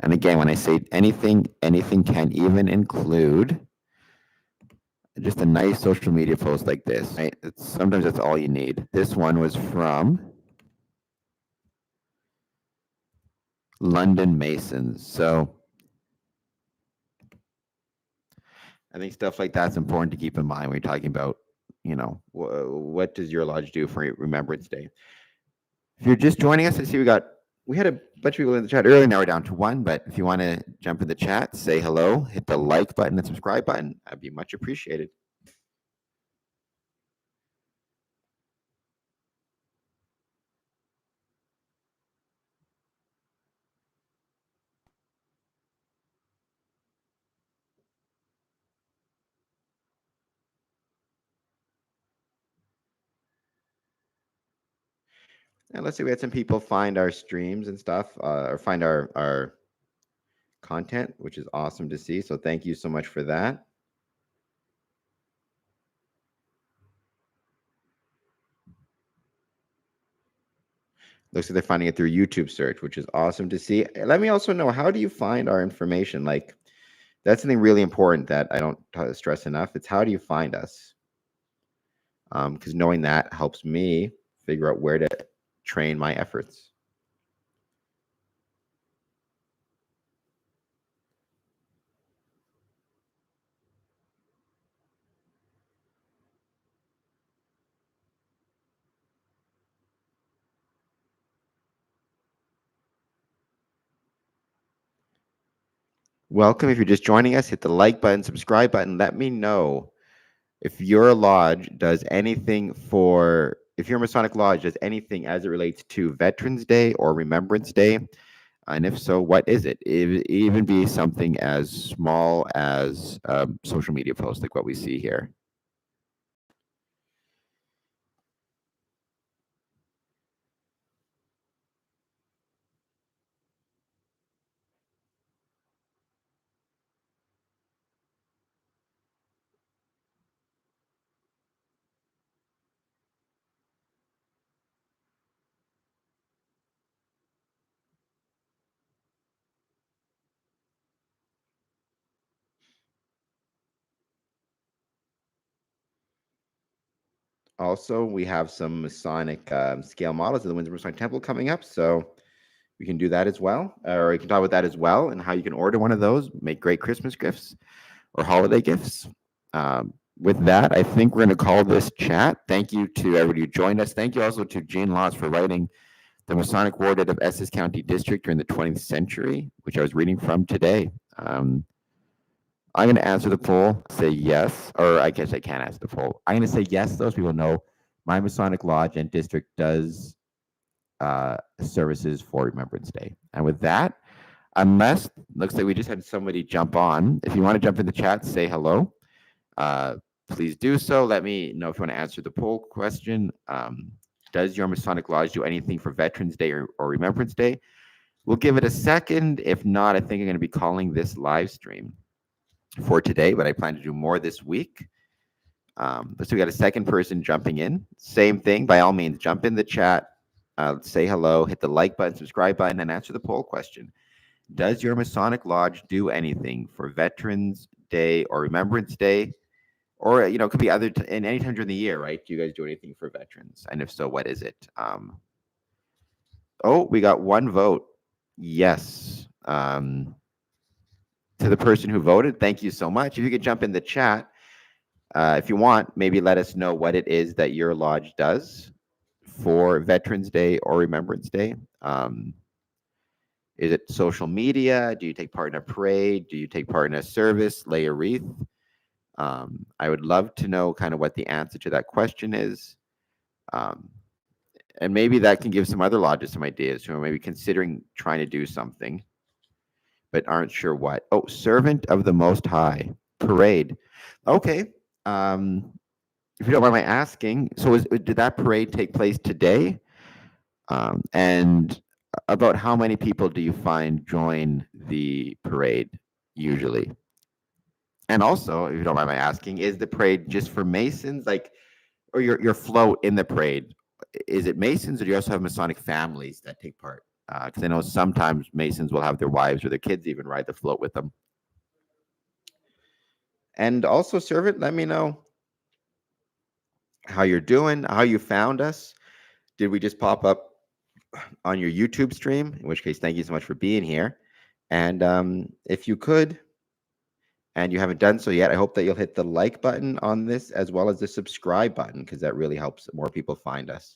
And again, when I say anything can even include just a nice social media post like this, right? Sometimes that's all you need. This one was from London Masons. So I think stuff like that's important to keep in mind when you're talking about, what does your lodge do for Remembrance Day? If you're just joining us, I see we had a bunch of people in the chat earlier. Now we're down to one, but if you want to jump in the chat, say hello, hit the like button and subscribe button. That'd be much appreciated. And let's see, we had some people find our streams and stuff, or find our content, which is awesome to see. So thank you so much for that. Looks like they're finding it through YouTube search, which is awesome to see. Let me also know, how do you find our information? Like, that's something really important that I don't stress enough. It's how do you find us? Because knowing that helps me figure out where to train my efforts. Welcome. If you're just joining us, hit the like button, subscribe button. Let me know if your lodge does anything if your Masonic lodge does anything as it relates to Veterans Day or Remembrance Day. And if so, what is it? It even be something as small as social media posts like what we see here. Also, we have some Masonic scale models of the Windsor Masonic Temple coming up, so we can do that as well, or we can talk about that as well, and how you can order one of those, make great Christmas gifts or holiday gifts. With that, I think we're going to call this chat. Thank you to everybody who joined us. Thank you also to Gene Lotz for writing The Masonic Warded of Essex County District during the 20th century, which I was reading from today. I'm going to answer the poll, say yes, or I guess I can't answer the poll. I'm going to say yes. Those people know my Masonic Lodge and District does services for Remembrance Day. And with that, unless, looks like we just had somebody jump on. If you want to jump in the chat, say hello. Please do so. Let me know if you want to answer the poll question. Does your Masonic Lodge do anything for Veterans Day or Remembrance Day? We'll give it a second. If not, I think I'm going to be calling this live stream for today, but I plan to do more this week. So we got a second person jumping in. Same thing, by all means, jump in the chat, say hello, hit the like button, subscribe button, and answer the poll question. Does your Masonic Lodge do anything for Veterans Day or Remembrance Day? Or, it could be in any time during the year, right? Do you guys do anything for veterans? And if so, what is it? We got one vote. Yes. To the person who voted, thank you so much. If you could jump in the chat, if you want, maybe let us know what it is that your lodge does for Veterans Day or Remembrance Day. Is it social media? Do you take part in a parade? Do you take part in a service, lay a wreath? I would love to know kind of what the answer to that question is. And maybe that can give some other lodges some ideas who are maybe considering trying to do something, but aren't sure what. Oh, Servant of the Most High parade. Okay. If you don't mind my asking, so did that parade take place today? And about how many people do you find join the parade usually? And also, if you don't mind my asking, is the parade just for Masons, or your float in the parade? Is it Masons, or do you also have Masonic families that take part? Because I know sometimes Masons will have their wives or their kids even ride the float with them. And also, Servant, let me know how you're doing, how you found us. Did we just pop up on your YouTube stream? In which case, thank you so much for being here. And if you could, and you haven't done so yet, I hope that you'll hit the like button on this as well as the subscribe button, because that really helps more people find us.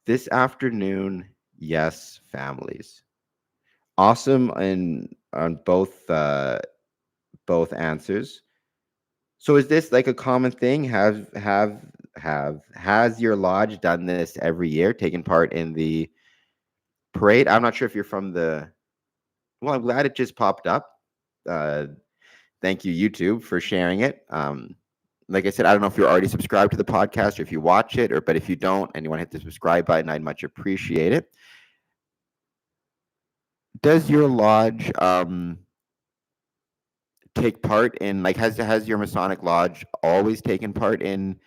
This afternoon, yes, families. Awesome on both answers. So is this like a common thing? Has your lodge done this every year, taken part in the parade? I'm not sure if you're from well, I'm glad it just popped up. Thank you, YouTube, for sharing it. Like I said, I don't know if you're already subscribed to the podcast or if you watch it, but if you don't and you want to hit the subscribe button, I'd much appreciate it. Does your lodge take part in, has your Masonic Lodge always taken part in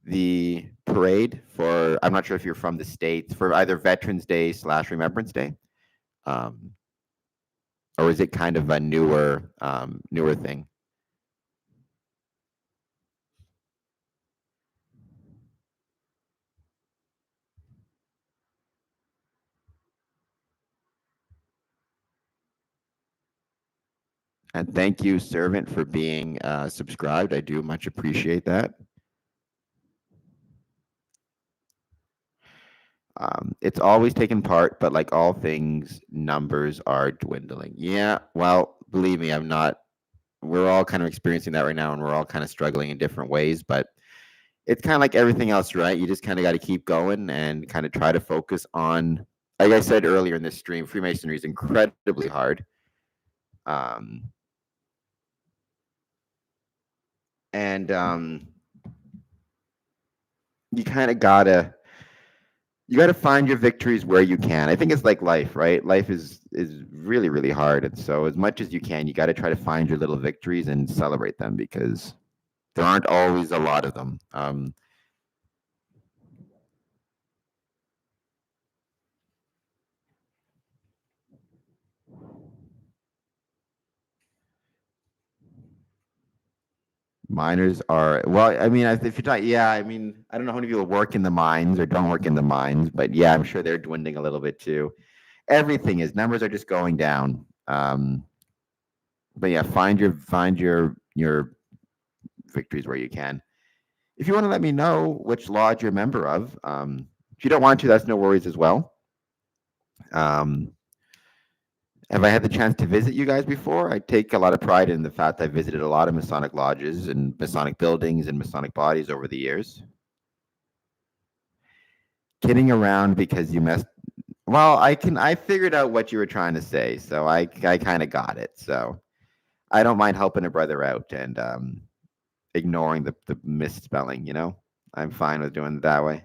the parade for, I'm not sure if you're from the States, for either Veterans Day / Remembrance Day? Or is it kind of a newer thing? And thank you, Servant, for being subscribed. I do much appreciate that. It's always taken part, but like all things, numbers are dwindling. Yeah, well, believe me, I'm not. We're all kind of experiencing that right now, and we're all kind of struggling in different ways. But it's kind of like everything else, right? You just kind of got to keep going and kind of try to focus on. Like I said earlier in this stream, Freemasonry is incredibly hard. And you kind of gotta find your victories where you can. I think it's like life, right? Life is really really hard, and so as much as you can, you got to try to find your little victories and celebrate them because there aren't always a lot of them. Miners are well. I mean, if you're talking, yeah. I mean, I don't know how many people work in the mines or don't work in the mines, but yeah, I'm sure they're dwindling a little bit too. Everything is numbers are just going down. But yeah, find your victories where you can. If you want to let me know which lodge you're a member of, if you don't want to, that's no worries as well. Um, have I had the chance to visit you guys before? I take a lot of pride in the fact I've visited a lot of Masonic lodges and Masonic buildings and Masonic bodies over the years. Kidding around because you messed. Well, I figured out what you were trying to say, so I kind of got it. So I don't mind helping a brother out and ignoring the misspelling. I'm fine with doing it that way.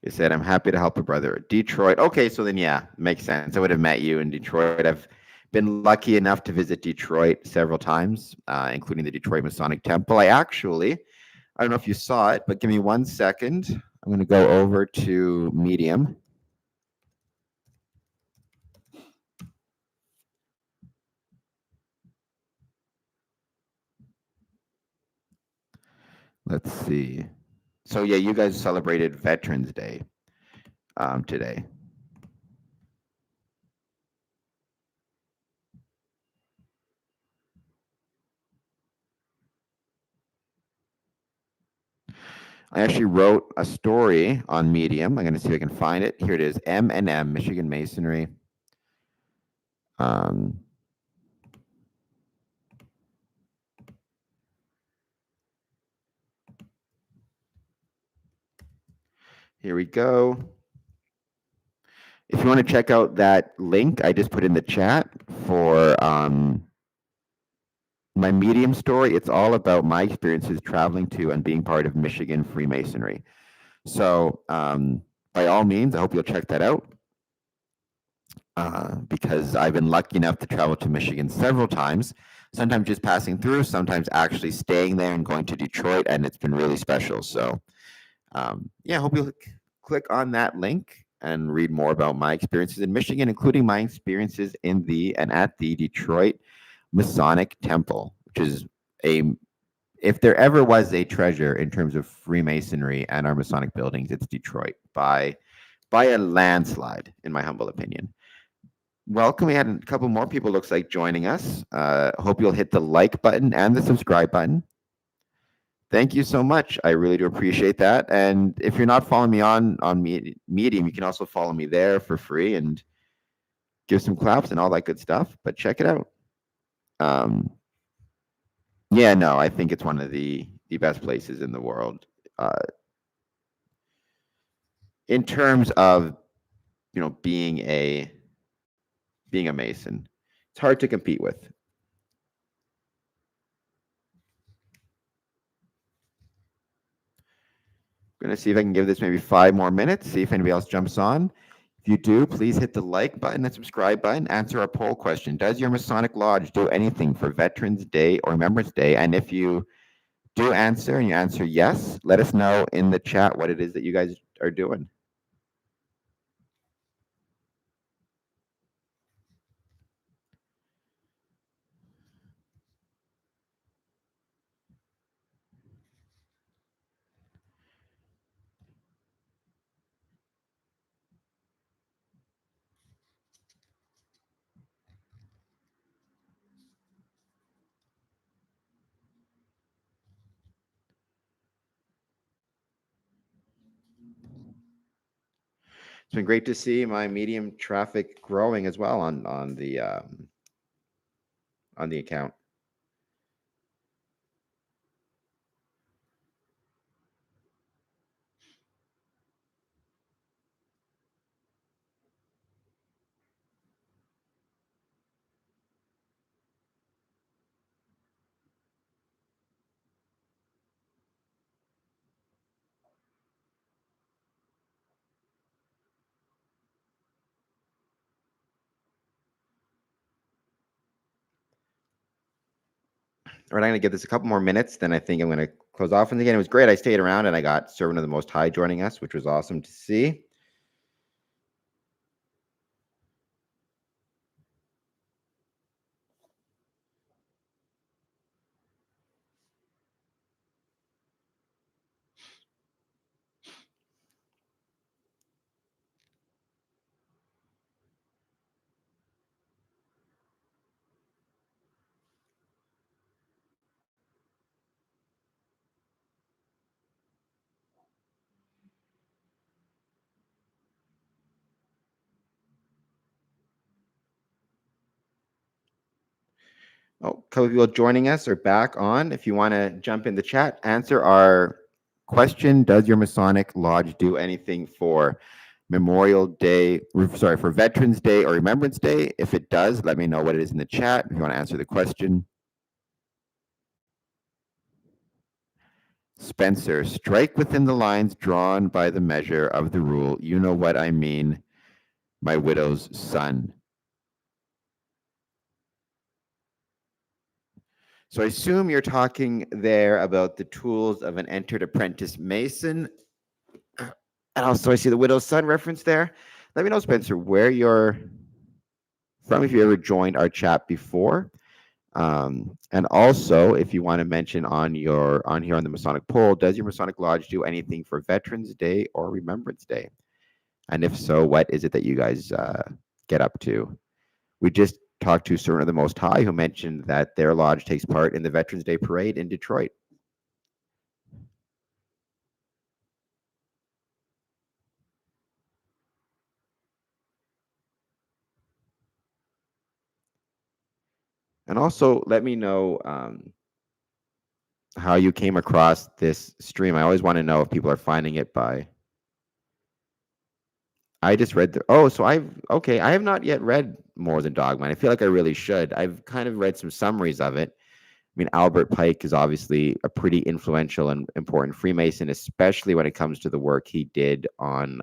You said, I'm happy to help a brother. Detroit. Okay, so then, yeah, makes sense. I would have met you in Detroit. I've been lucky enough to visit Detroit several times, including the Detroit Masonic Temple. I don't know if you saw it, but give me 1 second. I'm going to go over to Medium. Let's see. So, yeah, you guys celebrated Veterans Day today. I actually wrote a story on Medium. I'm going to see if I can find it. Here it is, M&M, Michigan Masonry. Here we go. If you want to check out that link I just put in the chat for my Medium story, it's all about my experiences traveling to and being part of Michigan Freemasonry. So by all means, I hope you'll check that out because I've been lucky enough to travel to Michigan several times, sometimes just passing through, sometimes actually staying there and going to Detroit, and it's been really special. So yeah, I hope you'll click on that link and read more about my experiences in Michigan, including my experiences in the and at the Detroit Masonic Temple, which is if there ever was a treasure in terms of Freemasonry and our Masonic buildings, it's Detroit by a landslide, in my humble opinion. Welcome. We had a couple more people, looks like, joining us. Hope you'll hit the like button and the subscribe button. Thank you so much. I really do appreciate that. And if you're not following me on Medium, you can also follow me there for free and give some claps and all that good stuff. But check it out. Yeah, no, I think it's one of the best places in the world in terms of being a Mason. It's hard to compete with. I'm going to see if I can give this maybe 5 more minutes, see if anybody else jumps on. If you do, please hit the like button and subscribe button. Answer our poll question. Does your Masonic Lodge do anything for Veterans Day or Remembrance Day? And if you do answer and you answer yes, let us know in the chat what it is that you guys are doing. It's been great to see my medium traffic growing as well on the account. All right, I'm going to give this a couple more minutes, then I think I'm going to close off. And again, it was great. I stayed around and I got Servant of the Most High joining us, which was awesome to see. Oh, a couple of people joining us are back on. If you want to jump in the chat, answer our question: does your Masonic Lodge do anything for Memorial Day, sorry, for Veterans Day or Remembrance Day? If it does, let me know what it is in the chat if you want to answer the question. Spencer, strike within the lines drawn by the measure of the rule. You know what I mean, my widow's son. So I assume you're talking there about the tools of an entered apprentice Mason. And also I see the widow's son reference there. Let me know, Spencer, where you're from, if you ever joined our chat before. And also, if you want to mention on here on the Masonic poll, does your Masonic Lodge do anything for Veterans Day or Remembrance Day? And if so, what is it that you guys get up to? We just talked to Servant of the Most High, who mentioned that their lodge takes part in the Veterans Day Parade in Detroit. And also, let me know how you came across this stream. I always want to know if people are finding it by. I just read so I have not yet read More Than Dogma. I feel like I really should. I've kind of read some summaries of it. I mean, Albert Pike is obviously a pretty influential and important Freemason, especially when it comes to the work he did on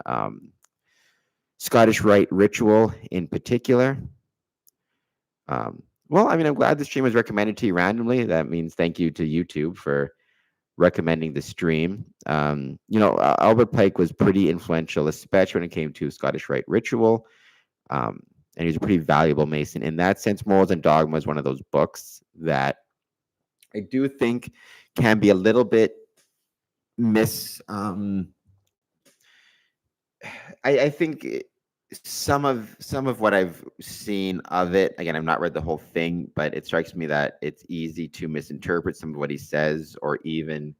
Scottish Rite ritual in particular. Well, I mean, I'm glad the stream was recommended to you randomly. That means thank you to YouTube for recommending the stream. Albert Pike was pretty influential, especially when it came to Scottish Rite ritual. And he was a pretty valuable Mason. In that sense, Morals and Dogma is one of those books that I do think can be a little bit I think some of what I've seen of it, again, I've not read the whole thing, but it strikes me that it's easy to misinterpret some of what he says, or even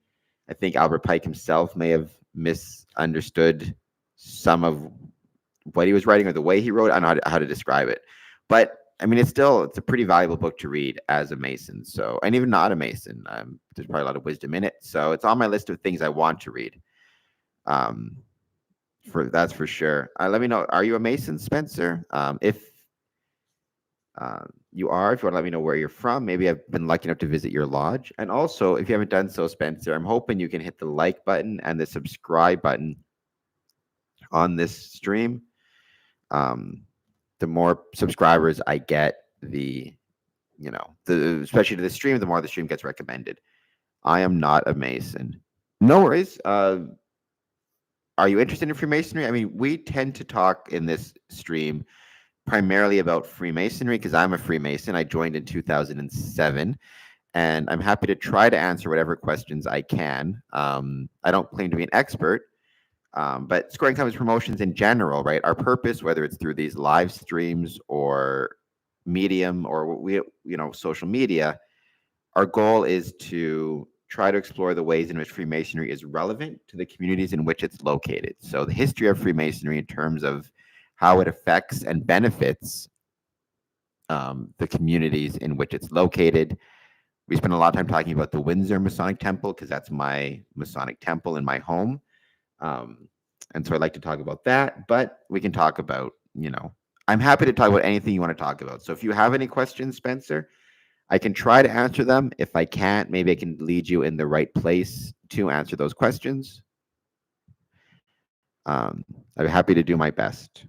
I think Albert Pike himself may have misunderstood some of what he was writing or the way he wrote. I don't know how to describe it, but I mean, it's a pretty valuable book to read as a Mason. So, and even not a Mason, there's probably a lot of wisdom in it. So it's on my list of things I want to read. That's for sure. Let me know. Are you a Mason, Spencer? If you are, if you want to let me know where you're from, maybe I've been lucky enough to visit your lodge. And also, if you haven't done so, Spencer, I'm hoping you can hit the like button and the subscribe button on this stream. The more subscribers I get, especially to the stream, the more the stream gets recommended. I am not a Mason. No worries. Are you interested in Freemasonry? I mean, we tend to talk in this stream primarily about Freemasonry because I'm a Freemason. I joined in 2007, and I'm happy to try to answer whatever questions I can. I don't claim to be an expert, but Square and Compass Promotions in general, right? Our purpose, whether it's through these live streams or Medium or social media, our goal is to try to explore the ways in which Freemasonry is relevant to the communities in which it's located. So the history of Freemasonry in terms of how it affects and benefits the communities in which it's located. We spend a lot of time talking about the Windsor Masonic Temple because that's my Masonic temple in my home. And so I'd like to talk about that, but we can talk about, I'm happy to talk about anything you want to talk about. So if you have any questions, Spencer, I can try to answer them. If I can't, maybe I can lead you in the right place to answer those questions. I'd be happy to do my best.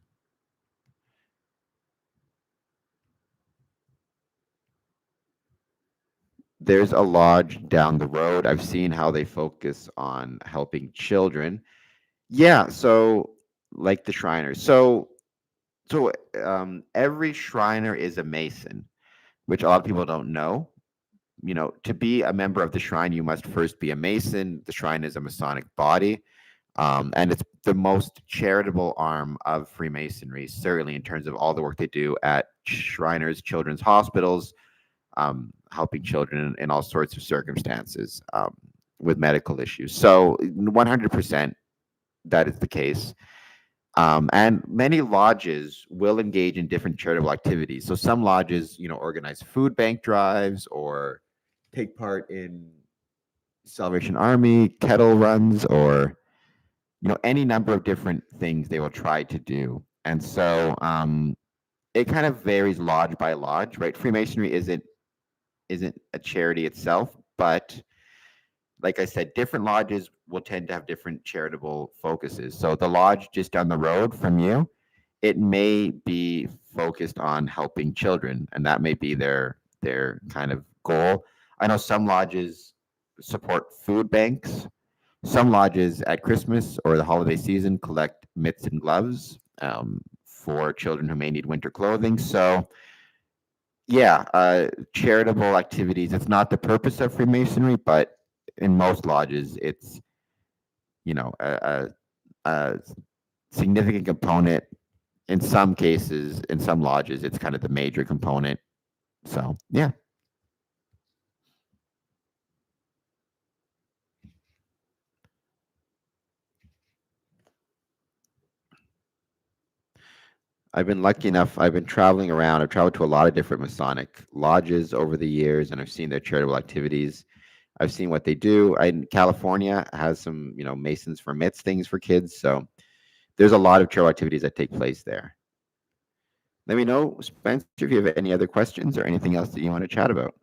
There's a lodge down the road. I've seen how they focus on helping children. Yeah, so like the Shriners. So every Shriner is a Mason, which a lot of people don't know. To be a member of the Shrine, you must first be a Mason. The Shrine is a Masonic body, and it's the most charitable arm of Freemasonry, certainly in terms of all the work they do at Shriners Children's Hospitals, helping children in all sorts of circumstances with medical issues. So 100% that is the case. And many lodges will engage in different charitable activities. So some lodges, organize food bank drives or take part in Salvation Army kettle runs, or any number of different things they will try to do. And so it kind of varies lodge by lodge, right? Freemasonry isn't a charity itself, but like I said, different lodges will tend to have different charitable focuses. So the lodge just down the road from you, it may be focused on helping children, and that may be their kind of goal. I know some lodges support food banks. Some lodges at Christmas or the holiday season collect mitts and gloves for children who may need winter clothing. So yeah, charitable activities. It's not the purpose of Freemasonry, but in most lodges, it's a significant component. In some cases, in some lodges, it's kind of the major component. So yeah. I've been lucky enough. I've been traveling around. I've traveled to a lot of different Masonic lodges over the years, and I've seen their charitable activities. I've seen what they do. California has some, Masons for Mitts things for kids. So there's a lot of charitable activities that take place there. Let me know, Spencer, if you have any other questions or anything else that you want to chat about.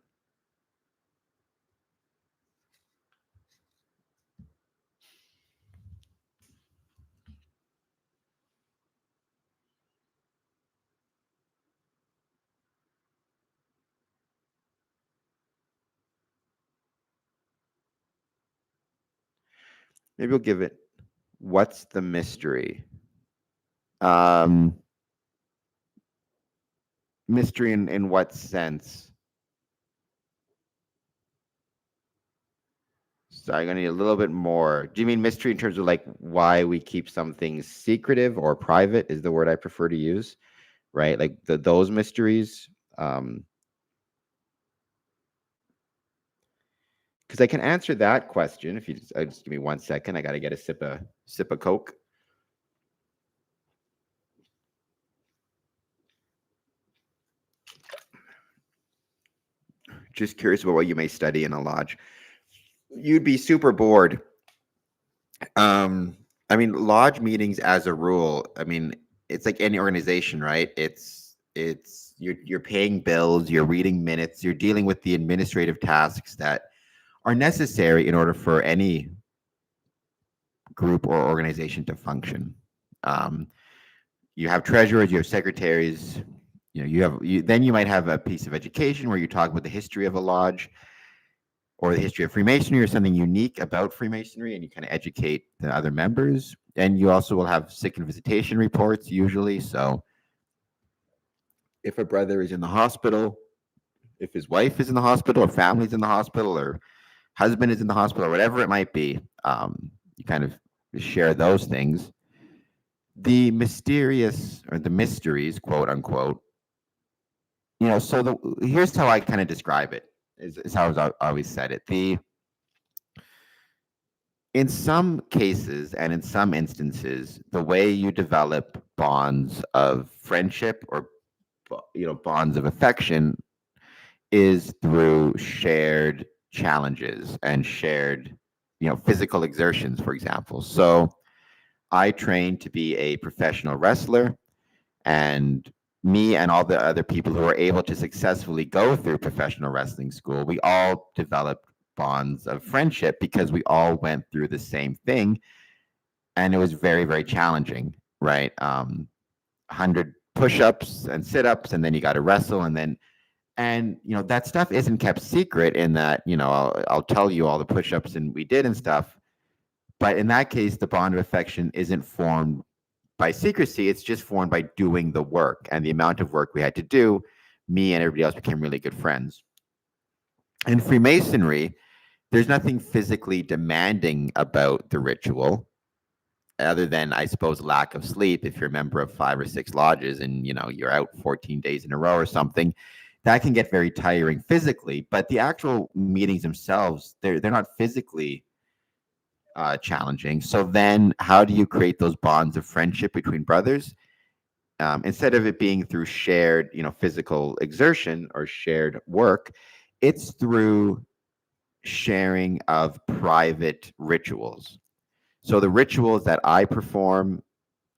Maybe we'll give it, what's the mystery? Mystery in what sense? So I'm gonna need a little bit more. Do you mean mystery in terms of like why we keep some things secretive or private is the word I prefer to use, right? Like those mysteries. Because I can answer that question if you just give me 1 second. I got to get a sip of Coke. Just curious about what you may study in a lodge. You'd be super bored. Lodge meetings as a rule, it's like any organization, right? It's you're paying bills, you're reading minutes, you're dealing with the administrative tasks that are necessary in order for any group or organization to function. You have treasurers, you have secretaries, then you might have a piece of education where you talk about the history of a lodge or the history of Freemasonry or something unique about Freemasonry, and you kind of educate the other members. And you also will have sick and visitation reports usually. So if a brother is in the hospital, if his wife is in the hospital, or family's in the hospital, or husband is in the hospital, or whatever it might be, you kind of share those things. The mysterious, or the mysteries, quote unquote, so here's how I kind of describe it, is how I've always said it. In some cases and in some instances, the way you develop bonds of friendship or bonds of affection is through shared challenges and shared physical exertions, for example. So I trained to be a professional wrestler, and me and all the other people who were able to successfully go through professional wrestling school, we all developed bonds of friendship because we all went through the same thing, and it was very, very challenging, right? 100 push-ups and sit-ups, and then you got to wrestle, and that stuff isn't kept secret in that I'll tell you all the push-ups and we did and stuff, but in that case the bond of affection isn't formed by secrecy. It's just formed by doing the work, and the amount of work we had to do, me and everybody else became really good friends. In Freemasonry, there's nothing physically demanding about the ritual other than, I suppose, lack of sleep. If you're a member of 5 or 6 lodges and you're out 14 days in a row or something, that can get very tiring physically. But the actual meetings themselves, they're not physically challenging. So then how do you create those bonds of friendship between brothers? Instead of it being through shared physical exertion or shared work, it's through sharing of private rituals. So the rituals that I perform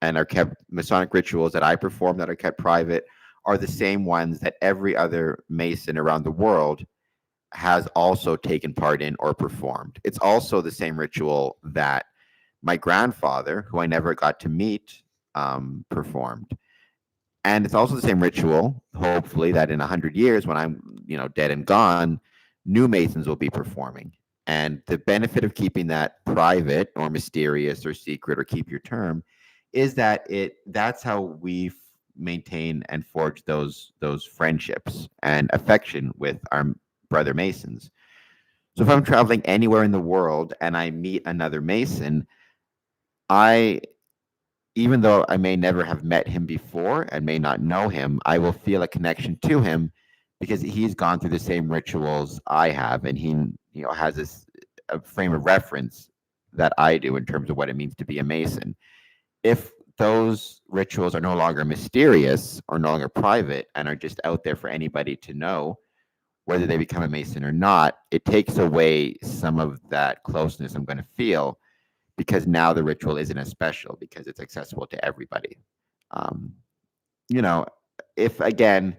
and are kept, Masonic rituals that I perform that are kept private, are the same ones that every other Mason around the world has also taken part in or performed. It's also the same ritual that my grandfather, who I never got to meet, performed. And it's also the same ritual, hopefully, that in 100 years, when I'm dead and gone, new Masons will be performing. And the benefit of keeping that private or mysterious or secret, or keep your term, is that that's how we maintain and forge those friendships and affection with our brother Masons. So if I'm traveling anywhere in the world and I meet another Mason, even though I may never have met him before and may not know him, I will feel a connection to him because he's gone through the same rituals I have, and he has a frame of reference that I do in terms of what it means to be a Mason. If those rituals are no longer mysterious or no longer private and are just out there for anybody to know, whether they become a Mason or not, it takes away some of that closeness I'm going to feel, because now the ritual isn't as special because it's accessible to everybody. Um, if again,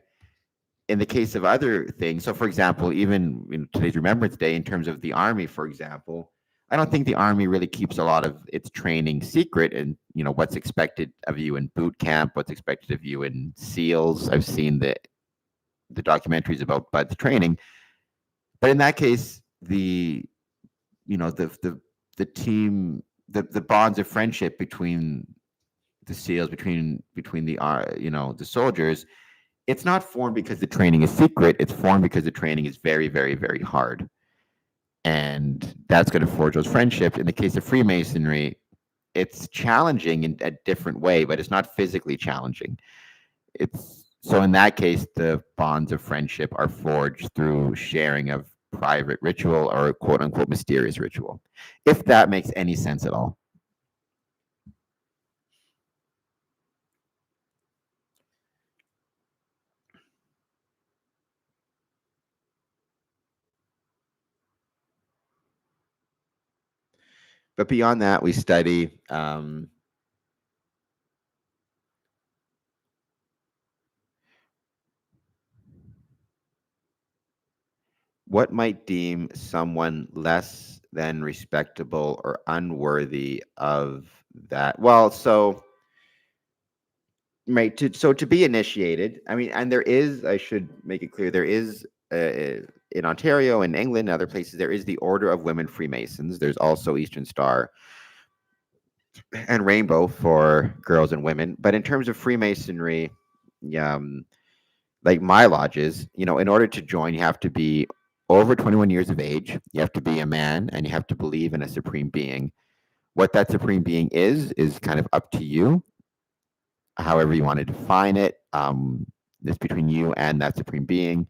in the case of other things, so for example, even in today's Remembrance Day, in terms of the Army, for example, I don't think the Army really keeps a lot of its training secret, and what's expected of you in boot camp, what's expected of you in SEALs. I've seen the documentaries about the training, but in that case, the the team, the bonds of friendship between the SEALs, between the the soldiers, it's not formed because the training is secret. It's formed because the training is very, very, very hard, and that's going to forge those friendships. In the case of Freemasonry, it's challenging in a different way, but it's not physically challenging. So in that case, the bonds of friendship are forged through sharing of private ritual or quote unquote mysterious ritual, if that makes any sense at all. But beyond that, we study what might deem someone less than respectable or unworthy of that. Well, so right, to be initiated, I mean, and there is, I should make it clear, there is in Ontario and England and other places, there is the Order of Women Freemasons. There's also Eastern Star and Rainbow for girls and women. But in terms of Freemasonry, like my lodges, in order to join, you have to be over 21 years of age. You have to be a man, and you have to believe in a supreme being. What that supreme being is kind of up to you, however you want to define it. It's between you and that supreme being.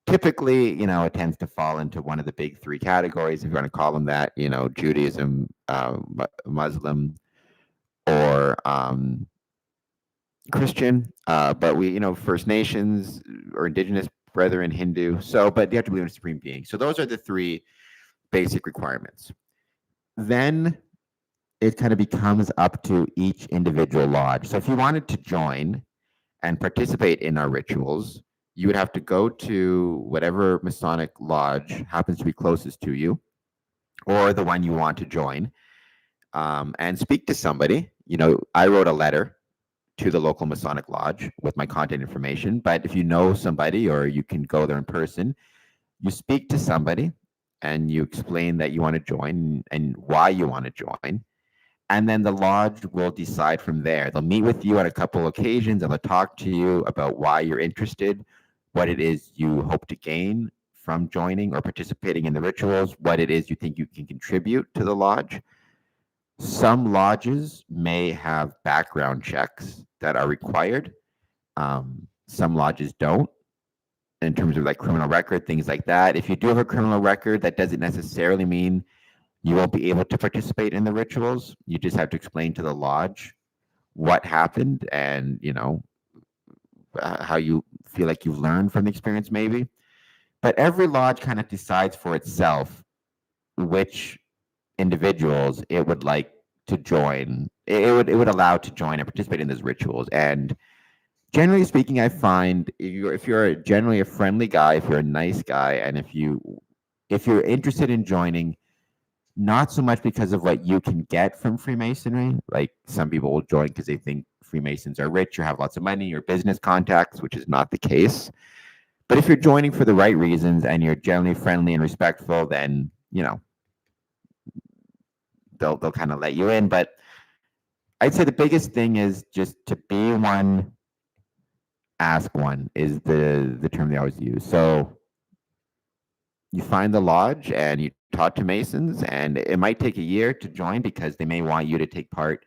typically, it tends to fall into one of the big three categories, if you want to call them that, Judaism, Muslim, or Christian. But we, First Nations or Indigenous Brethren, Hindu. So, but you have to believe in a supreme being. So those are the three basic requirements. Then it kind of becomes up to each individual lodge. So if you wanted to join and participate in our rituals, you would have to go to whatever Masonic lodge happens to be closest to you, or the one you want to join, and speak to somebody. I wrote a letter to the local Masonic lodge with my contact information, but if you know somebody or you can go there in person, you speak to somebody and you explain that you want to join and why you want to join. And then the lodge will decide from there. They'll meet with you on a couple occasions and they'll talk to you about why you're interested, what it is you hope to gain from joining or participating in the rituals, what it is you think you can contribute to the lodge. Some lodges may have background checks that are required. Some lodges don't, in terms of like criminal record, things like that. If you do have a criminal record, that doesn't necessarily mean you won't be able to participate in the rituals. You just have to explain to the lodge what happened and, how you feel like you've learned from the experience, maybe. But every lodge kind of decides for itself which individuals it would like to join. It would allow to join and participate in those rituals. And generally speaking, I find if you're generally a friendly guy, if you're a nice guy, and if you're interested in joining, not so much because of what you can get from Freemasonry. Like some people will join because they think Freemasons are rich or have lots of money or business contacts, which is not the case. But if you're joining for the right reasons and you're generally friendly and respectful, then they'll kind of let you in. But I'd say the biggest thing is just to be one, ask one is the term they always use. So you find the lodge and you talk to Masons, and it might take a year to join because they may want you to take part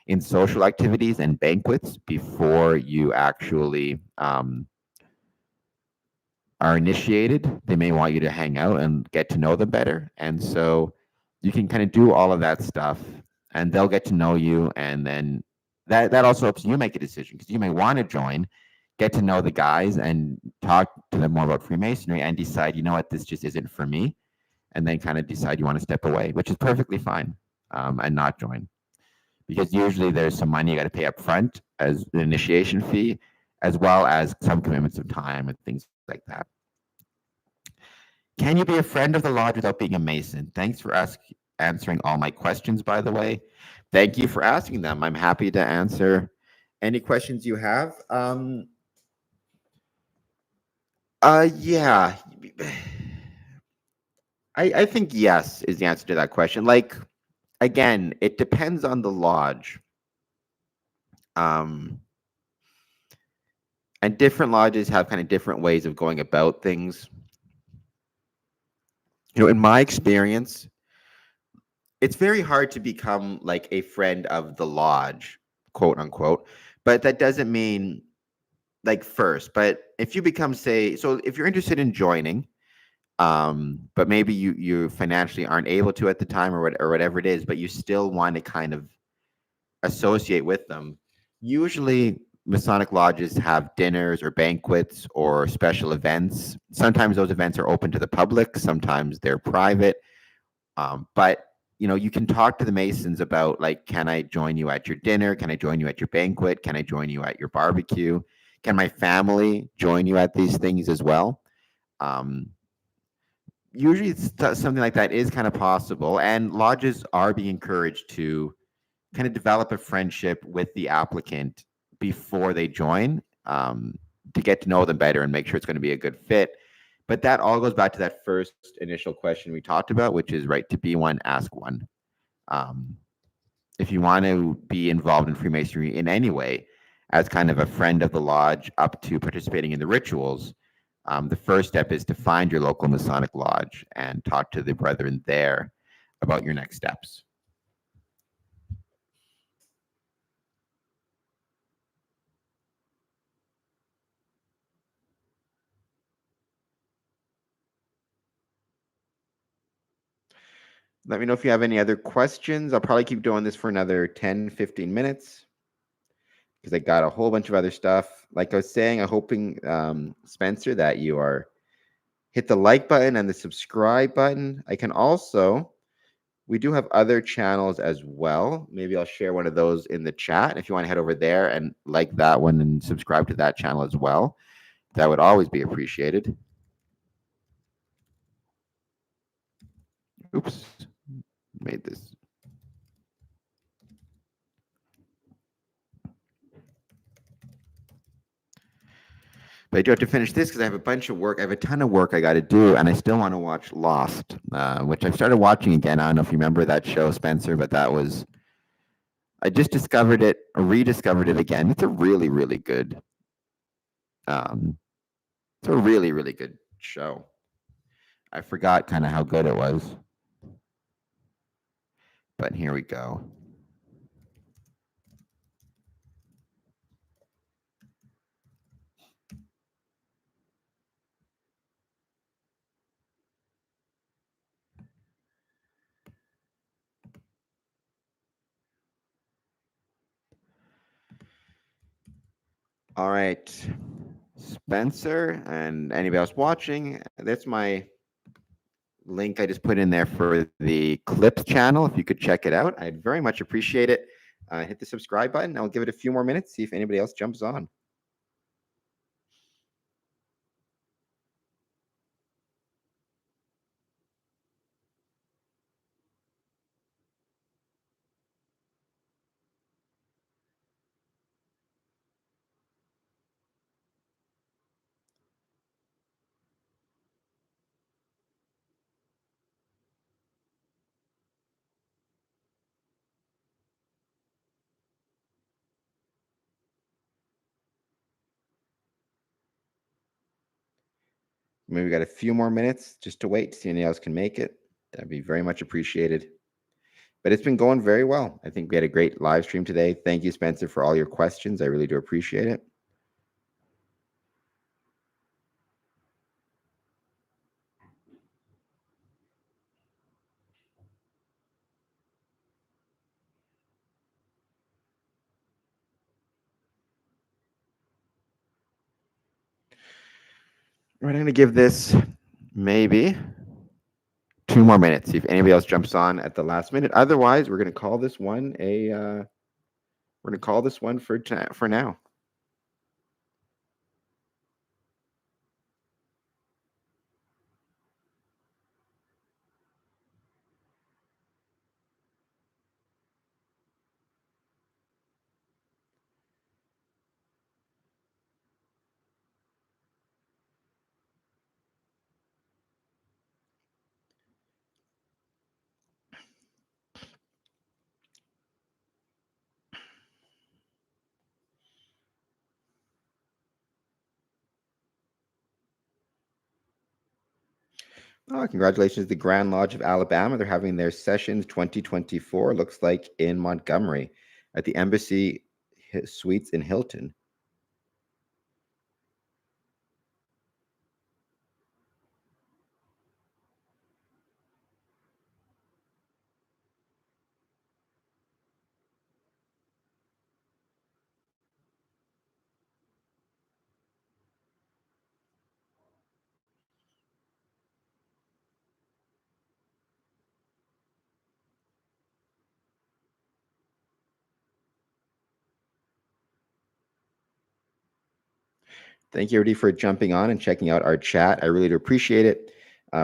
in social activities and banquets before you actually are initiated. They may want you to hang out and get to know them better. And so you can kind of do all of that stuff and they'll get to know you. And then that also helps you make a decision because you may want to join, get to know the guys and talk to them more about Freemasonry and decide, you know what, this just isn't for me. And then kind of decide you want to step away, which is perfectly fine, and not join. Because usually there's some money you got to pay up front as an initiation fee, as well as some commitments of time and things like that. Can you be a friend of the lodge without being a Mason? Thanks for answering all my questions, by the way. Thank you for asking them. I'm happy to answer any questions you have. Yeah. I think yes is the answer to that question. Like, again, it depends on the lodge. And different lodges have kind of different ways of going about things. In my experience, it's very hard to become like a friend of the lodge, quote unquote. But that doesn't mean like first. But if you become, say, so if you're interested in joining, but maybe you financially aren't able to at the time or whatever it is, but you still want to kind of associate with them. Usually Masonic lodges have dinners or banquets or special events. Sometimes those events are open to the public, sometimes they're private. But you can talk to the Masons about, like, can I join you at your dinner? Can I join you at your banquet? Can I join you at your barbecue? Can my family join you at these things as well? Usually something like that is kind of possible, and lodges are being encouraged to kind of develop a friendship with the applicant before they join, to get to know them better and make sure it's going to be a good fit. But that all goes back to that first initial question we talked about, which is right to be one, ask one. If you want to be involved in Freemasonry in any way, as kind of a friend of the lodge up to participating in the rituals, the first step is to find your local Masonic lodge and talk to the brethren there about your next steps. Let me know if you have any other questions. I'll probably keep doing this for another 10, 15 minutes because I got a whole bunch of other stuff. Like I was saying, I'm hoping, Spencer, that you are hit the like button and the subscribe button. I can also, we do have other channels as well. Maybe I'll share one of those in the chat. If you want to head over there and like that one and subscribe to that channel as well, that would always be appreciated. Oops, made this. But I do have to finish this because I have a bunch of work. I have a ton of work I got to do, and I still want to watch Lost, which I've started watching again. I don't know if you remember that show, Spencer, but that was, I just discovered it, rediscovered it again. It's a really, really good, it's a really, really good show. I forgot kind of how good it was, but here we go. All right, Spencer and anybody else watching, that's my link I just put in there for the Clips channel. If you could check it out, I'd very much appreciate it. Hit the subscribe button. I'll give it a few more minutes, see if anybody else jumps on. Maybe we got a few more minutes just to wait to see anybody else can make it. That'd be very much appreciated. But it's been going very well. I think we had a great live stream today. Thank you, Spencer, for all your questions. I really do appreciate it. We're going to give this maybe 2 more minutes. See if anybody else jumps on at the last minute. Otherwise, we're going to call this one for now. Oh, congratulations to the Grand Lodge of Alabama. They're having their sessions 2024, looks like in Montgomery at the Embassy Suites in Hilton. Thank you, everybody, for jumping on and checking out our chat. I really do appreciate it.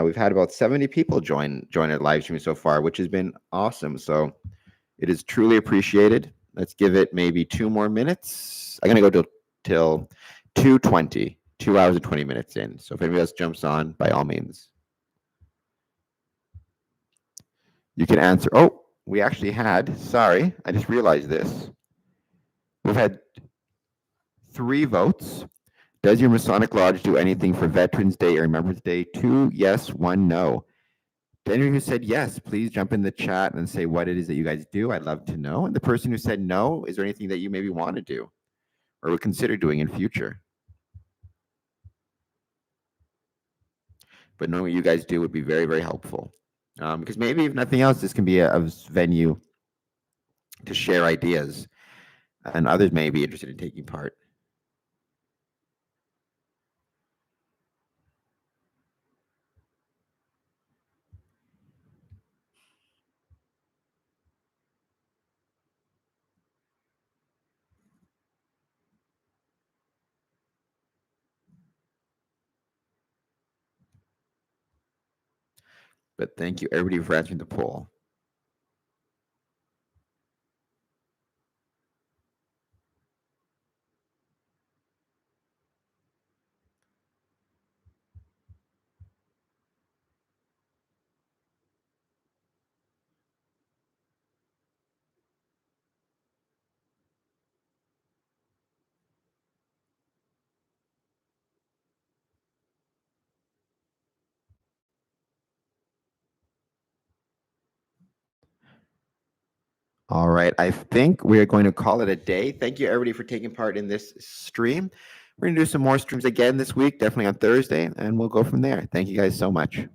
We've had about 70 people join our live stream so far, which has been awesome. So it is truly appreciated. Let's give it maybe 2 more minutes. I'm going to go till 2:20, 2 hours and 20 minutes in. So if anybody else jumps on, by all means, you can answer. Oh, we actually had, sorry, I just realized this. We've had 3 votes. Does your Masonic Lodge do anything for Veterans Day or Remembrance Day? 2 yes, 1 no. To anyone who said yes, please jump in the chat and say what it is that you guys do. I'd love to know. And the person who said no, is there anything that you maybe want to do or would consider doing in future? But knowing what you guys do would be very, very helpful. Because maybe if nothing else, this can be a venue to share ideas, and others may be interested in taking part. But thank you, everybody, for answering the poll. All right, I think we are going to call it a day. Thank you, everybody, for taking part in this stream. We're going to do some more streams again this week, definitely on Thursday, and we'll go from there. Thank you guys so much.